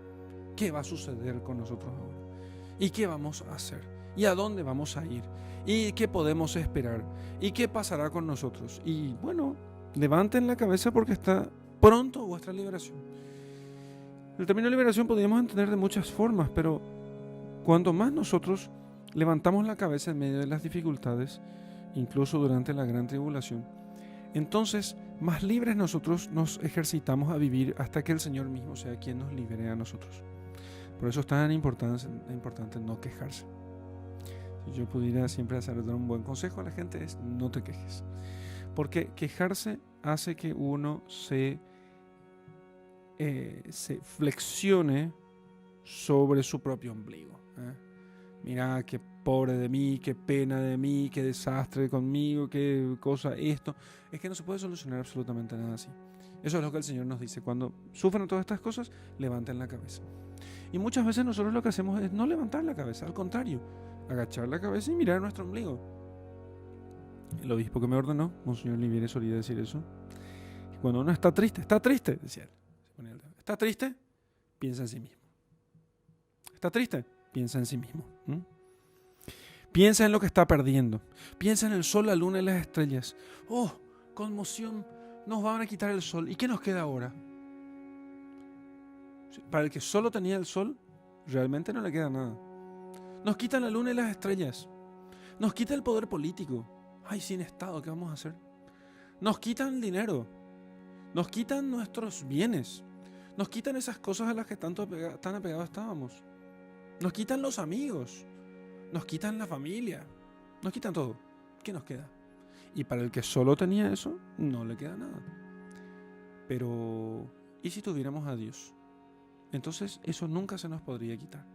¿Qué va a suceder con nosotros ahora? ¿Y qué vamos a hacer? ¿Y a dónde vamos a ir? ¿Y qué podemos esperar? ¿Y qué pasará con nosotros? Y bueno, levanten la cabeza porque está pronto vuestra liberación. El término liberación podríamos entender de muchas formas, pero cuanto más nosotros levantamos la cabeza en medio de las dificultades, incluso durante la gran tribulación, entonces más libres nosotros nos ejercitamos a vivir hasta que el Señor mismo sea quien nos libere a nosotros. Por eso es tan importante no quejarse. Si yo pudiera siempre dar un buen consejo a la gente es no te quejes. Porque quejarse hace que uno se flexione sobre su propio ombligo. Mira, qué pobre de mí, qué pena de mí, qué desastre conmigo, qué cosa esto. Es que no se puede solucionar absolutamente nada así. Eso es lo que el Señor nos dice. Cuando sufren todas estas cosas, levanten la cabeza. Y muchas veces nosotros lo que hacemos es no levantar la cabeza, al contrario, agachar la cabeza y mirar nuestro ombligo. El obispo que me ordenó, Monseñor Liviere, solía decir eso. Cuando uno está triste, decía él. ¿Está triste? Piensa en sí mismo. ¿Está triste? Piensa en sí mismo. Piensa en lo que está perdiendo. Piensa en el sol, la luna y las estrellas. ¡Oh, conmoción! Nos van a quitar el sol. ¿Y qué nos queda ahora? Para el que solo tenía el sol, realmente no le queda nada. Nos quitan la luna y las estrellas. Nos quita el poder político. Ay, sin Estado, ¿qué vamos a hacer? Nos quitan el dinero. Nos quitan nuestros bienes. Nos quitan esas cosas a las que tan apegados estábamos. Nos quitan los amigos. Nos quitan la familia. Nos quitan todo. ¿Qué nos queda? Y para el que solo tenía eso, no le queda nada. Pero, ¿y si tuviéramos a Dios? Entonces eso nunca se nos podría quitar.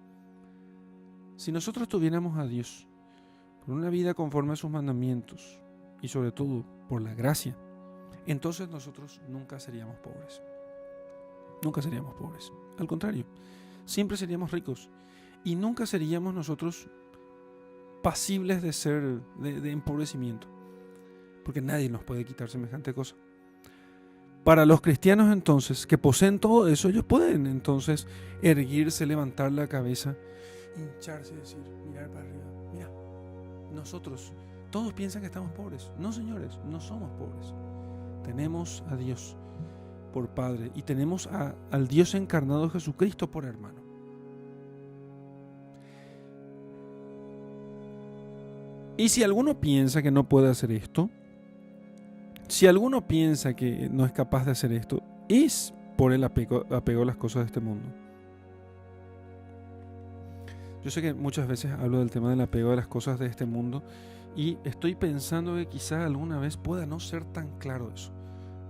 Si nosotros tuviéramos a Dios por una vida conforme a sus mandamientos y sobre todo por la gracia, entonces nosotros nunca seríamos pobres. Nunca seríamos pobres. Al contrario, siempre seríamos ricos y nunca seríamos nosotros pasibles de empobrecimiento, porque nadie nos puede quitar semejante cosa. Para los cristianos entonces, que poseen todo eso, ellos pueden entonces erguirse, levantar la cabeza, hincharse y decir, mirar para arriba. Mira, nosotros, todos piensan que estamos pobres. No, señores, no somos pobres. Tenemos a Dios por Padre y tenemos al Dios encarnado Jesucristo por hermano. Y si alguno piensa que no puede hacer esto, Si alguno piensa que no es capaz de hacer esto, es por el apego a las cosas de este mundo. Yo sé que muchas veces hablo del tema del apego a las cosas de este mundo y estoy pensando que quizá alguna vez pueda no ser tan claro eso.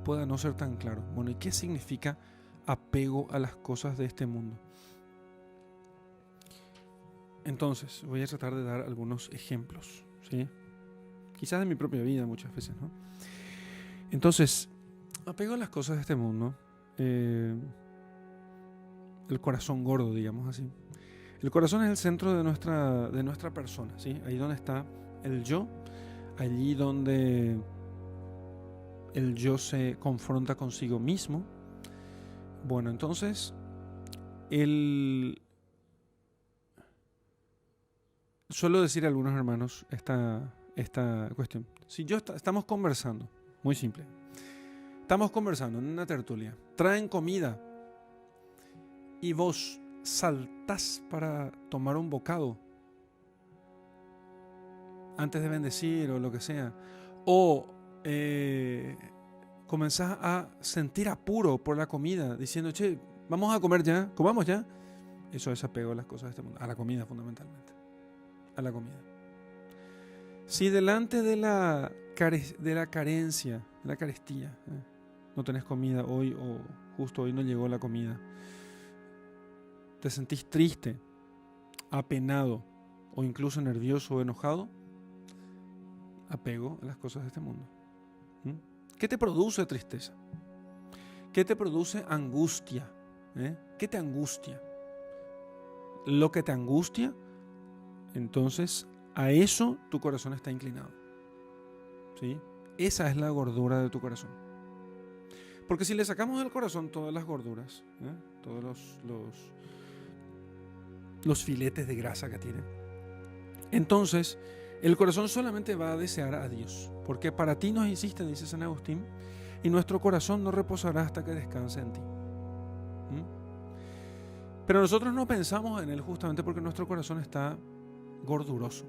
Pueda no ser tan claro. Bueno, ¿y qué significa apego a las cosas de este mundo? Entonces, voy a tratar de dar algunos ejemplos, ¿sí? Quizás de mi propia vida muchas veces, ¿no? Entonces, apego a las cosas de este mundo, el corazón gordo, digamos así. El corazón es el centro de nuestra persona, ¿sí? Ahí donde está el yo, allí donde el yo se confronta consigo mismo. Bueno, entonces, suelo decir a algunos hermanos esta cuestión. Si estamos conversando, muy simple, estamos conversando en una tertulia, traen comida y vos saltás para tomar un bocado antes de bendecir o lo que sea, o comenzás a sentir apuro por la comida diciendo, che, vamos a comer ya, comamos ya. Eso es apego a las cosas de este mundo, a la comida fundamentalmente, a la comida. Si delante de la carencia, de la carestía, no tenés comida hoy o justo hoy no llegó la comida, te sentís triste, apenado o incluso nervioso o enojado, apego a las cosas de este mundo. ¿Qué te produce tristeza? ¿Qué te produce angustia? ¿Qué te angustia? Lo que te angustia, entonces a eso tu corazón está inclinado, ¿sí? Esa es la gordura de tu corazón. Porque si le sacamos del corazón todas las gorduras, todos los filetes de grasa que tiene, entonces el corazón solamente va a desear a Dios, porque para ti nos hiciste, dice San Agustín, y nuestro corazón no reposará hasta que descanse en ti. Pero nosotros no pensamos en Él justamente porque nuestro corazón está gorduroso,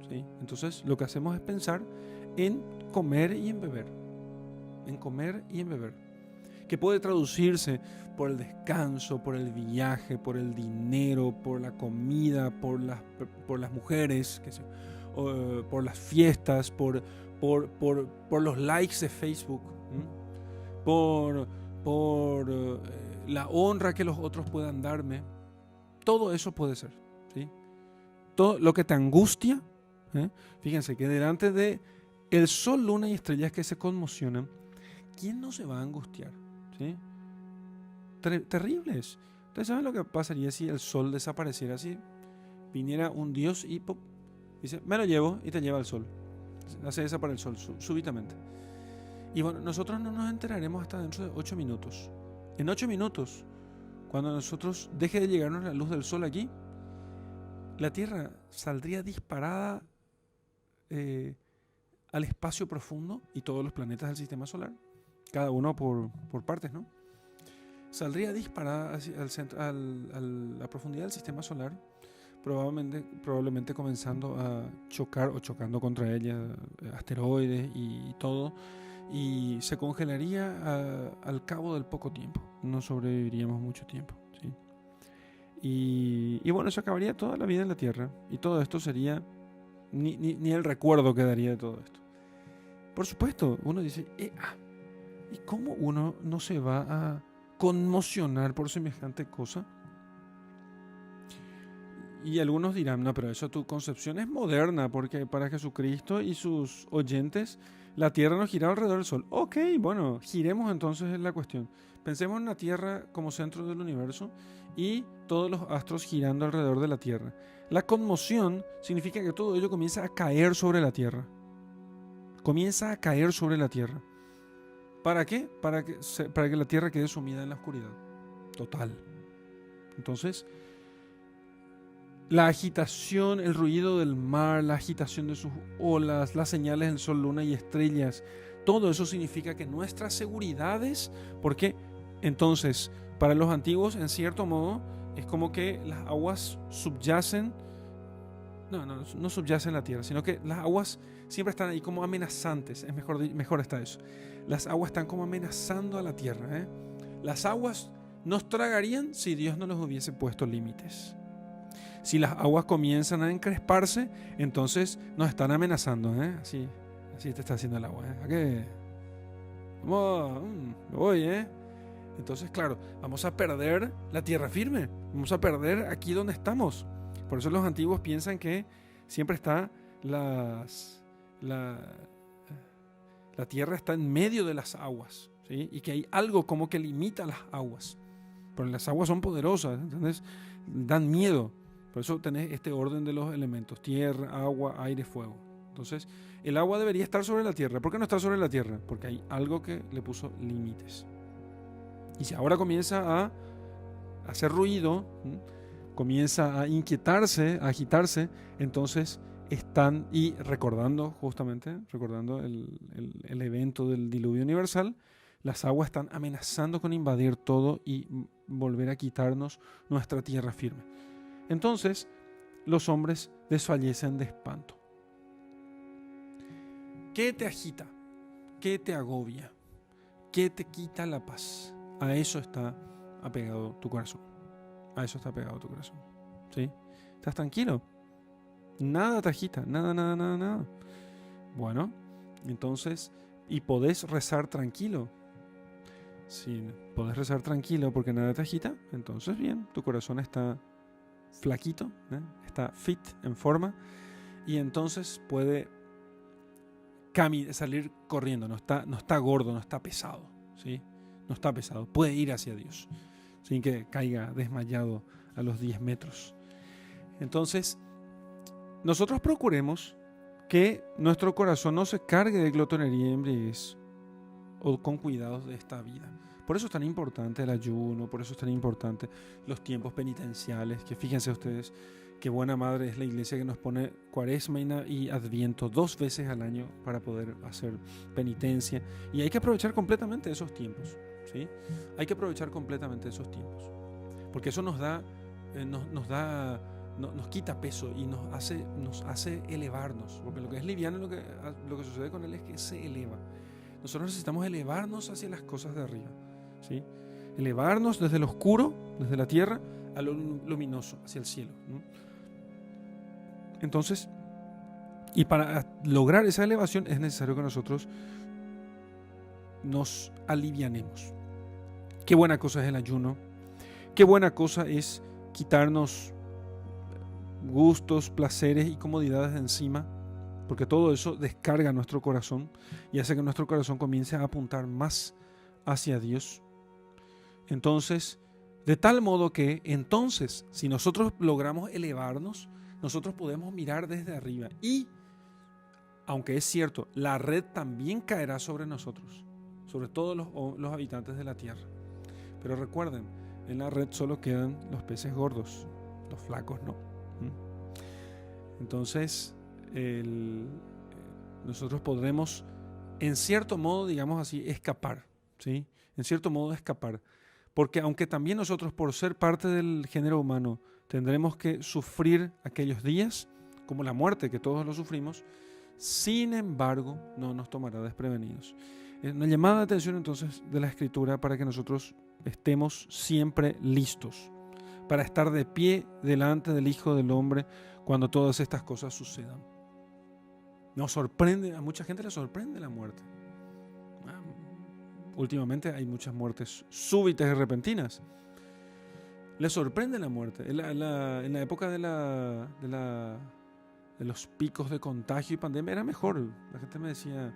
¿sí? Entonces lo que hacemos es pensar en comer y en beber, en comer y en beber, que puede traducirse por el descanso, por el viaje, por el dinero, por la comida, por las mujeres, por las fiestas, por los likes de Facebook, por la honra que los otros puedan darme. Todo eso puede ser, ¿sí? Todo lo que te angustia, fíjense que delante de el sol, luna y estrellas que se conmocionan, ¿quién no se va a angustiar? ¿Sí? Terribles. ¿Ustedes saben lo que pasaría si el sol desapareciera, si viniera un dios y pop, dice, me lo llevo, y te lleva el sol? Hace desaparecer el sol súbitamente. Y bueno, nosotros no nos enteraremos hasta dentro de 8 minutos. En 8 minutos, cuando nosotros deje de llegarnos la luz del sol aquí, la Tierra saldría disparada al espacio profundo, y todos los planetas del sistema solar, cada uno por partes, ¿no? Saldría disparada a la profundidad del sistema solar, probablemente comenzando a chocar o chocando contra ella asteroides y todo, y se congelaría al cabo del poco tiempo. No sobreviviríamos mucho tiempo, ¿sí? Y bueno, se acabaría toda la vida en la Tierra, y todo esto sería, ni el recuerdo quedaría de todo esto. Por supuesto, uno dice, ¿y cómo uno no se va a conmocionar por semejante cosa? Y algunos dirán, no, pero eso tu concepción es moderna, porque para Jesucristo y sus oyentes la Tierra no gira alrededor del Sol. Ok, bueno, giremos entonces en la cuestión. Pensemos en la Tierra como centro del universo y todos los astros girando alrededor de la Tierra. La conmoción significa que todo ello comienza a caer sobre la Tierra. Comienza a caer sobre la Tierra. ¿Para qué? Para que la Tierra quede sumida en la oscuridad total. Entonces, la agitación, el ruido del mar, la agitación de sus olas, las señales del sol, luna y estrellas, todo eso significa que nuestras seguridades, porque entonces para los antiguos en cierto modo es como que las aguas subyacen no subyace en la tierra, sino que las aguas siempre están ahí como amenazantes. Es mejor está eso. Las aguas están como amenazando a la tierra, ¿eh? Las aguas nos tragarían si Dios no les hubiese puesto límites. Si las aguas comienzan a encresparse, entonces nos están amenazando, ¿eh? Así te está haciendo el agua, ¿eh? ¿A qué? Vamos, me voy, ¿eh? Entonces, claro, vamos a perder la tierra firme. Vamos a perder aquí donde estamos. Por eso los antiguos piensan que siempre está la tierra está en medio de las aguas, ¿sí? Y que hay algo como que limita las aguas. Pero las aguas son poderosas, ¿entendés? Dan miedo. Por eso tenés este orden de los elementos: tierra, agua, aire, fuego. Entonces, el agua debería estar sobre la tierra. ¿Por qué no está sobre la tierra? Porque hay algo que le puso límites. Y si ahora comienza a hacer ruido, comienza a inquietarse, a agitarse, entonces están, y recordando el evento del diluvio universal, las aguas están amenazando con invadir todo y volver a quitarnos nuestra tierra firme. Entonces los hombres desfallecen de espanto. ¿Qué te agita? ¿Qué te agobia? ¿Qué te quita la paz? A eso está apegado tu corazón. A eso está apegado tu corazón. ¿Sí? ¿Estás tranquilo? Nada te agita, nada. Bueno, entonces, y podés rezar tranquilo. Si podés rezar tranquilo porque nada te agita, entonces bien, tu corazón está flaquito, ¿eh? Está fit, en forma, y entonces puede salir corriendo, no está gordo, no está pesado, ¿sí? No está pesado, puede ir hacia Dios sin que caiga desmayado a los 10 metros. Entonces, nosotros procuremos que nuestro corazón no se cargue de glotonería y embriaguez o con cuidados de esta vida. Por eso es tan importante el ayuno, por eso es tan importante los tiempos penitenciales, que fíjense ustedes qué buena madre es la iglesia que nos pone Cuaresma y Adviento 2 veces al año para poder hacer penitencia, y hay que aprovechar completamente esos tiempos, ¿sí? Hay que aprovechar completamente esos tiempos, porque eso nos quita peso y nos hace elevarnos, porque lo que es liviano, lo que sucede con él es que se eleva. Nosotros necesitamos elevarnos hacia las cosas de arriba, ¿sí? Elevarnos desde lo oscuro, desde la tierra, a lo luminoso, hacia el cielo, ¿no? Entonces, y para lograr esa elevación es necesario que nosotros nos alivianemos. Qué buena cosa es el ayuno, qué buena cosa es quitarnos gustos, placeres y comodidades de encima, porque todo eso descarga nuestro corazón y hace que nuestro corazón comience a apuntar más hacia Dios. Entonces, de tal modo que entonces, si nosotros logramos elevarnos, nosotros podemos mirar desde arriba y, aunque es cierto, la red también caerá sobre nosotros, sobre todos los habitantes de la tierra. Pero recuerden, en la red solo quedan los peces gordos, los flacos no. Entonces, nosotros podremos, en cierto modo, digamos así, escapar, ¿sí? En cierto modo escapar. Porque aunque también nosotros, por ser parte del género humano, tendremos que sufrir aquellos días, como la muerte, que todos lo sufrimos, sin embargo, no nos tomará desprevenidos. Es una llamada de atención entonces de la Escritura para que nosotros estemos siempre listos, para estar de pie delante del Hijo del Hombre cuando todas estas cosas sucedan. Nos sorprende, a mucha gente le sorprende la muerte. Últimamente hay muchas muertes súbitas y repentinas. Le sorprende la muerte. En la época de los picos de contagio y pandemia era mejor. La gente me decía,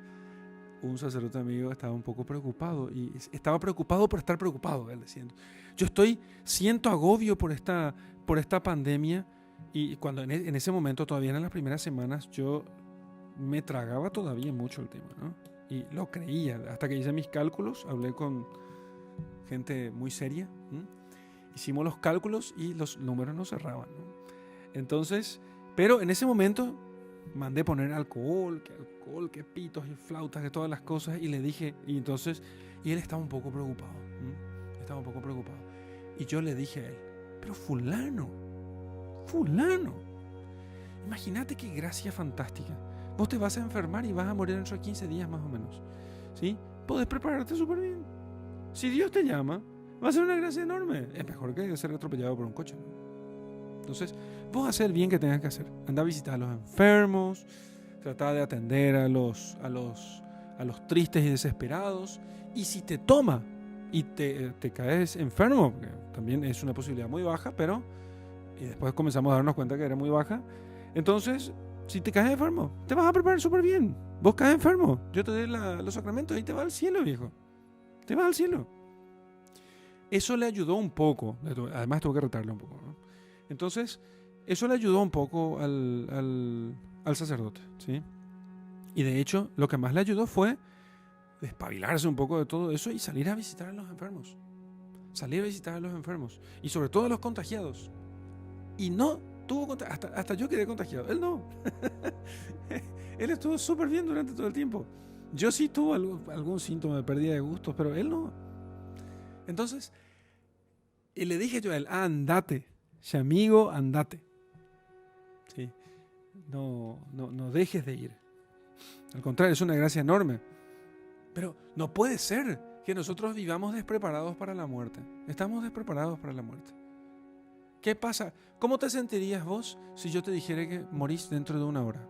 un sacerdote amigo estaba un poco preocupado, y estaba preocupado por estar preocupado, él diciendo, siento agobio por esta pandemia, y cuando en ese momento, todavía en las primeras semanas, yo me tragaba todavía mucho el tema, ¿no? Y lo creía, hasta que hice mis cálculos, hablé con gente muy seria, hicimos los cálculos y los números no cerraban, ¿no? Entonces, pero en ese momento mandé poner alcohol, que pitos y flautas, que todas las cosas, y le dije, y él estaba un poco preocupado, y yo le dije a él, pero fulano, Imagínate qué gracia fantástica. Vos te vas a enfermar y vas a morir dentro de 15 días más o menos. ¿Sí? Podés prepararte súper bien. Si Dios te llama, va a ser una gracia enorme. Es mejor que ser atropellado por un coche, ¿no? Entonces, vos haces el bien que tengas que hacer. Anda a visitar a los enfermos, trata de atender a los tristes y desesperados. Y si te toma y te caes enfermo, porque también es una posibilidad muy baja, pero y después comenzamos a darnos cuenta que era muy baja, entonces, si te caes enfermo, te vas a preparar súper bien. Vos caes enfermo, yo te doy los sacramentos y te vas al cielo, viejo. Te vas al cielo. Eso le ayudó un poco, además tuvo que retarle un poco, ¿no? Entonces, eso le ayudó un poco al sacerdote, ¿sí? Y de hecho, lo que más le ayudó fue despabilarse un poco de todo eso y salir a visitar a los enfermos. Salir a visitar a los enfermos. Y sobre todo a los contagiados. Y no tuvo hasta yo quedé contagiado. Él no. Él estuvo súper bien durante todo el tiempo. Yo sí tuve algún síntoma de pérdida de gustos, pero él no. Entonces, y le dije yo a él, andate. Amigo, andate. ¿Sí? No dejes de ir. Al contrario, es una gracia enorme. Pero no puede ser que nosotros vivamos despreparados para la muerte. Estamos despreparados para la muerte. ¿Qué pasa? ¿Cómo te sentirías vos si yo te dijera que morís dentro de una hora?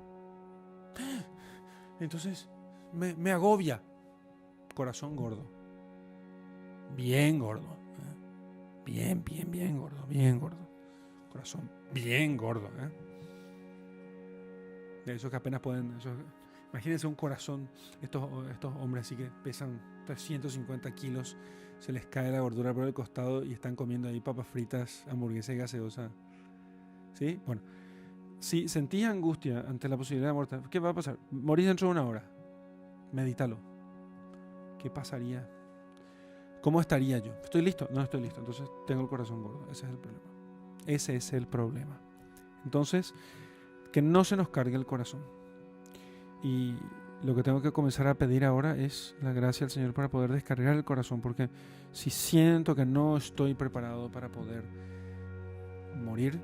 Entonces, me agobia. Corazón gordo. Bien gordo. Bien gordo. Bien gordo. Corazón bien gordo. De esos que apenas pueden... Imagínense un corazón, estos hombres así que pesan 350 kilos, se les cae la gordura por el costado y están comiendo ahí papas fritas, hamburguesa y gaseosa. ¿Sí? Bueno, si sentís angustia ante la posibilidad de muerte, ¿qué va a pasar? Morís dentro de una hora. Medítalo. ¿Qué pasaría? ¿Cómo estaría yo? ¿Estoy listo? No estoy listo. Entonces tengo el corazón gordo. Ese es el problema. Ese es el problema. Entonces, que no se nos cargue el corazón. Y lo que tengo que comenzar a pedir ahora es la gracia al Señor para poder descargar el corazón, porque si siento que no estoy preparado para poder morir,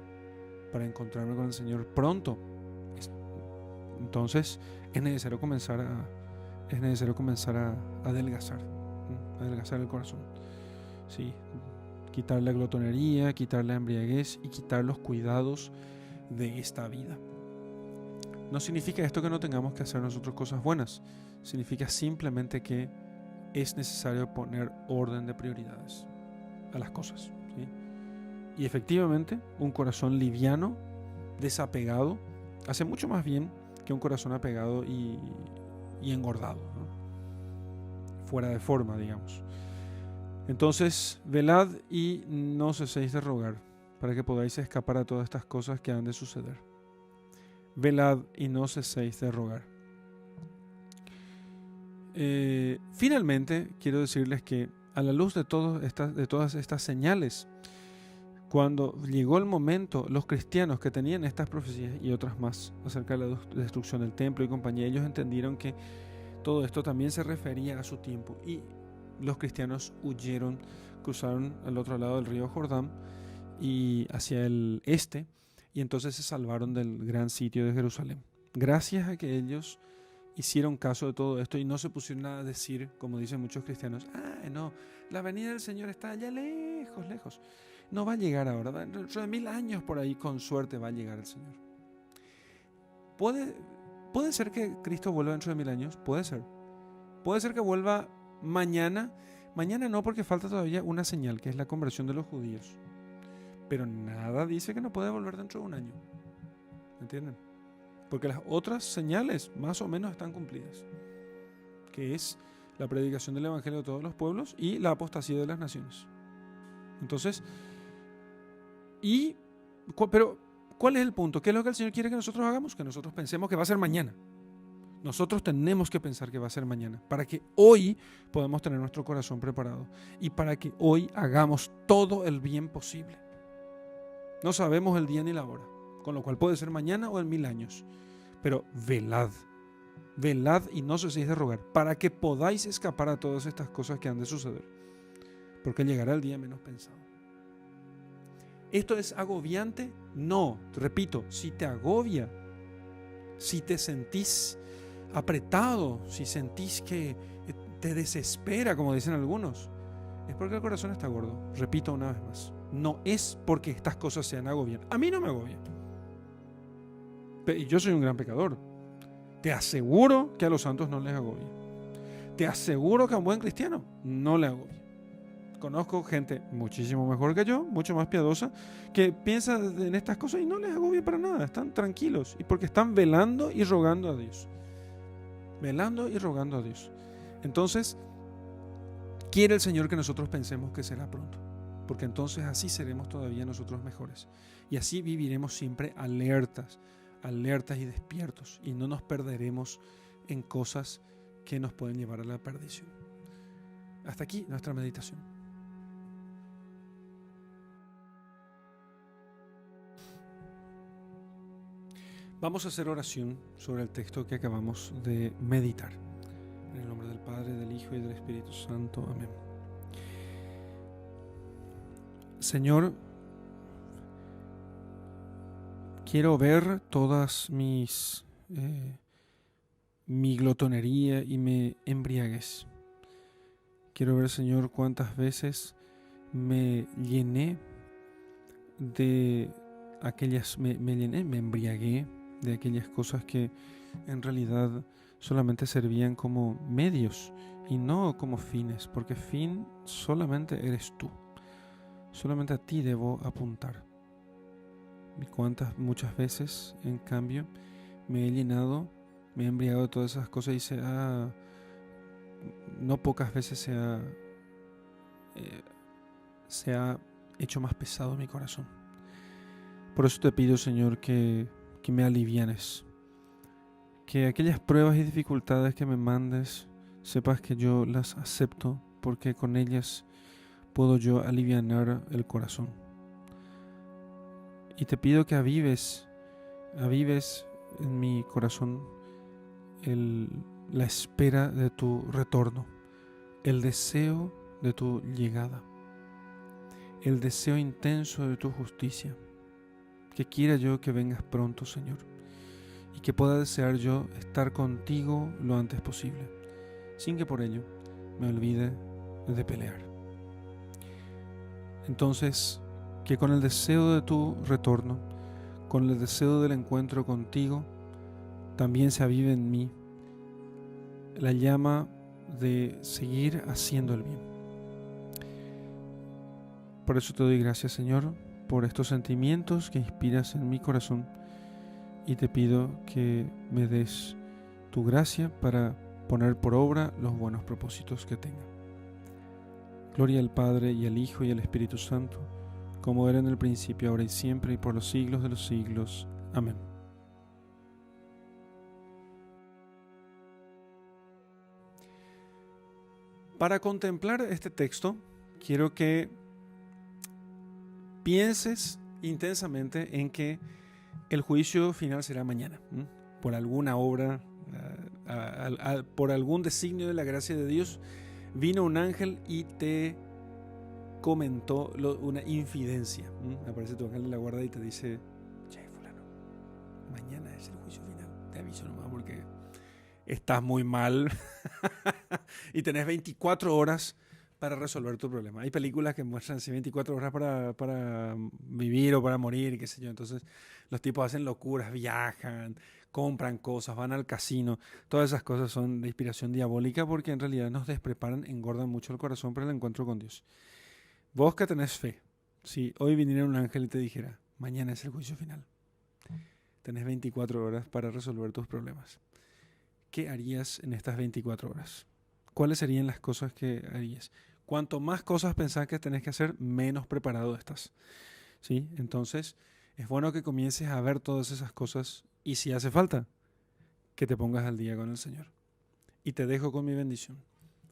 para encontrarme con el Señor pronto, entonces es necesario comenzar a adelgazar el corazón. Sí, quitar la glotonería, quitar la embriaguez y quitar los cuidados de esta vida. No significa esto que no tengamos que hacer nosotros cosas buenas. Significa simplemente que es necesario poner orden de prioridades a las cosas, ¿sí? Y efectivamente, un corazón liviano, desapegado, hace mucho más bien que un corazón apegado y engordado, ¿no? Fuera de forma, digamos. Entonces, velad y no ceséis de rogar, para que podáis escapar a todas estas cosas que han de suceder. Velad y no ceséis de rogar. Finalmente, quiero decirles que a la luz de todas estas señales, cuando llegó el momento, los cristianos que tenían estas profecías y otras más acerca de la destrucción del templo y compañía, ellos entendieron que todo esto también se refería a su tiempo y los cristianos huyeron, cruzaron al otro lado del río Jordán y hacia el este, y entonces se salvaron del gran sitio de Jerusalén. Gracias a que ellos hicieron caso de todo esto y no se pusieron a decir, como dicen muchos cristianos, no, la venida del Señor está allá lejos. No va a llegar ahora, dentro de 1000 años por ahí, con suerte va a llegar el Señor. ¿Puede ser que Cristo vuelva dentro de 1000 años? Puede ser. Puede ser que vuelva mañana. Mañana no, porque falta todavía una señal, que es la conversión de los judíos. Pero nada dice que no puede volver dentro de un año. ¿Entienden? Porque las otras señales más o menos están cumplidas, que es la predicación del Evangelio de todos los pueblos y la apostasía de las naciones. Entonces, pero ¿cuál es el punto? ¿Qué es lo que el Señor quiere que nosotros hagamos? Que nosotros pensemos que va a ser mañana. Nosotros tenemos que pensar que va a ser mañana, para que hoy podamos tener nuestro corazón preparado y para que hoy hagamos todo el bien posible. No sabemos el día ni la hora, con lo cual puede ser mañana o en 1000 años. Pero velad y no ceséis de rogar, para que podáis escapar a todas estas cosas que han de suceder, porque llegará el día menos pensado. ¿Esto es agobiante? No, repito, si te agobia, si te sentís apretado, si sentís que te desespera, como dicen algunos, es porque el corazón está gordo. Repito una vez más, no es porque estas cosas sean agobiantes. A mí no me agobian. Yo soy un gran pecador. Te aseguro que a los santos no les agobia. Te aseguro que a un buen cristiano no le agobia. Conozco gente muchísimo mejor que yo, mucho más piadosa, que piensa en estas cosas y no les agobia para nada. Están tranquilos y porque están velando y rogando a Dios. Velando y rogando a Dios. Entonces, quiere el Señor que nosotros pensemos que será pronto, porque entonces así seremos todavía nosotros mejores. Y así viviremos siempre alertas y despiertos, y no nos perderemos en cosas que nos pueden llevar a la perdición. Hasta aquí nuestra meditación. Vamos a hacer oración sobre el texto que acabamos de meditar. En el nombre del Padre, del Hijo y del Espíritu Santo. Amén. Señor, quiero ver todas mi glotonería y mi embriaguez. Quiero ver, Señor, cuántas veces me llené de aquellas, me embriagué de aquellas cosas que en realidad solamente servían como medios y no como fines, porque fin solamente eres tú. Solamente a ti debo apuntar. Y muchas veces, en cambio, me he llenado, me he embriagado de todas esas cosas y no pocas veces se ha hecho más pesado mi corazón. Por eso te pido, Señor, que me alivianes, que aquellas pruebas y dificultades que me mandes, sepas que yo las acepto, porque con ellas puedo yo alivianar el corazón. Y te pido que avives en mi corazón la espera de tu retorno, el deseo de tu llegada, el deseo intenso de tu justicia, que quiera yo que vengas pronto, Señor, y que pueda desear yo estar contigo lo antes posible, sin que por ello me olvide de pelear. Entonces, que con el deseo de tu retorno, con el deseo del encuentro contigo, también se avive en mí la llama de seguir haciendo el bien. Por eso te doy gracias, Señor, por estos sentimientos que inspiras en mi corazón, y te pido que me des tu gracia para poner por obra los buenos propósitos que tenga. Gloria al Padre, y al Hijo, y al Espíritu Santo, como era en el principio, ahora y siempre, y por los siglos de los siglos. Amén. Para contemplar este texto, quiero que pienses intensamente en que el juicio final será mañana, por alguna obra, por algún designio de la gracia de Dios. Vino un ángel y te comentó una infidencia. Aparece tu ángel de la guarda y te dice: che, fulano, mañana es el juicio final. Te aviso nomás porque estás muy mal y tenés 24 horas para resolver tu problema. Hay películas que muestran 24 horas para vivir o para morir, qué sé yo. Entonces los tipos hacen locuras, viajan, compran cosas, van al casino. Todas esas cosas son de inspiración diabólica, porque en realidad nos despreparan, engordan mucho el corazón para el encuentro con Dios. Vos que tenés fe, si hoy viniera un ángel y te dijera: mañana es el juicio final, tenés 24 horas para resolver tus problemas, ¿qué harías en estas 24 horas? ¿Cuáles serían las cosas que harías? Cuanto más cosas pensás que tenés que hacer, menos preparado estás, ¿sí? Entonces, es bueno que comiences a ver todas esas cosas, y si hace falta, que te pongas al día con el Señor. Y te dejo con mi bendición.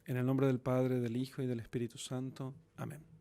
En el nombre del Padre, del Hijo y del Espíritu Santo. Amén.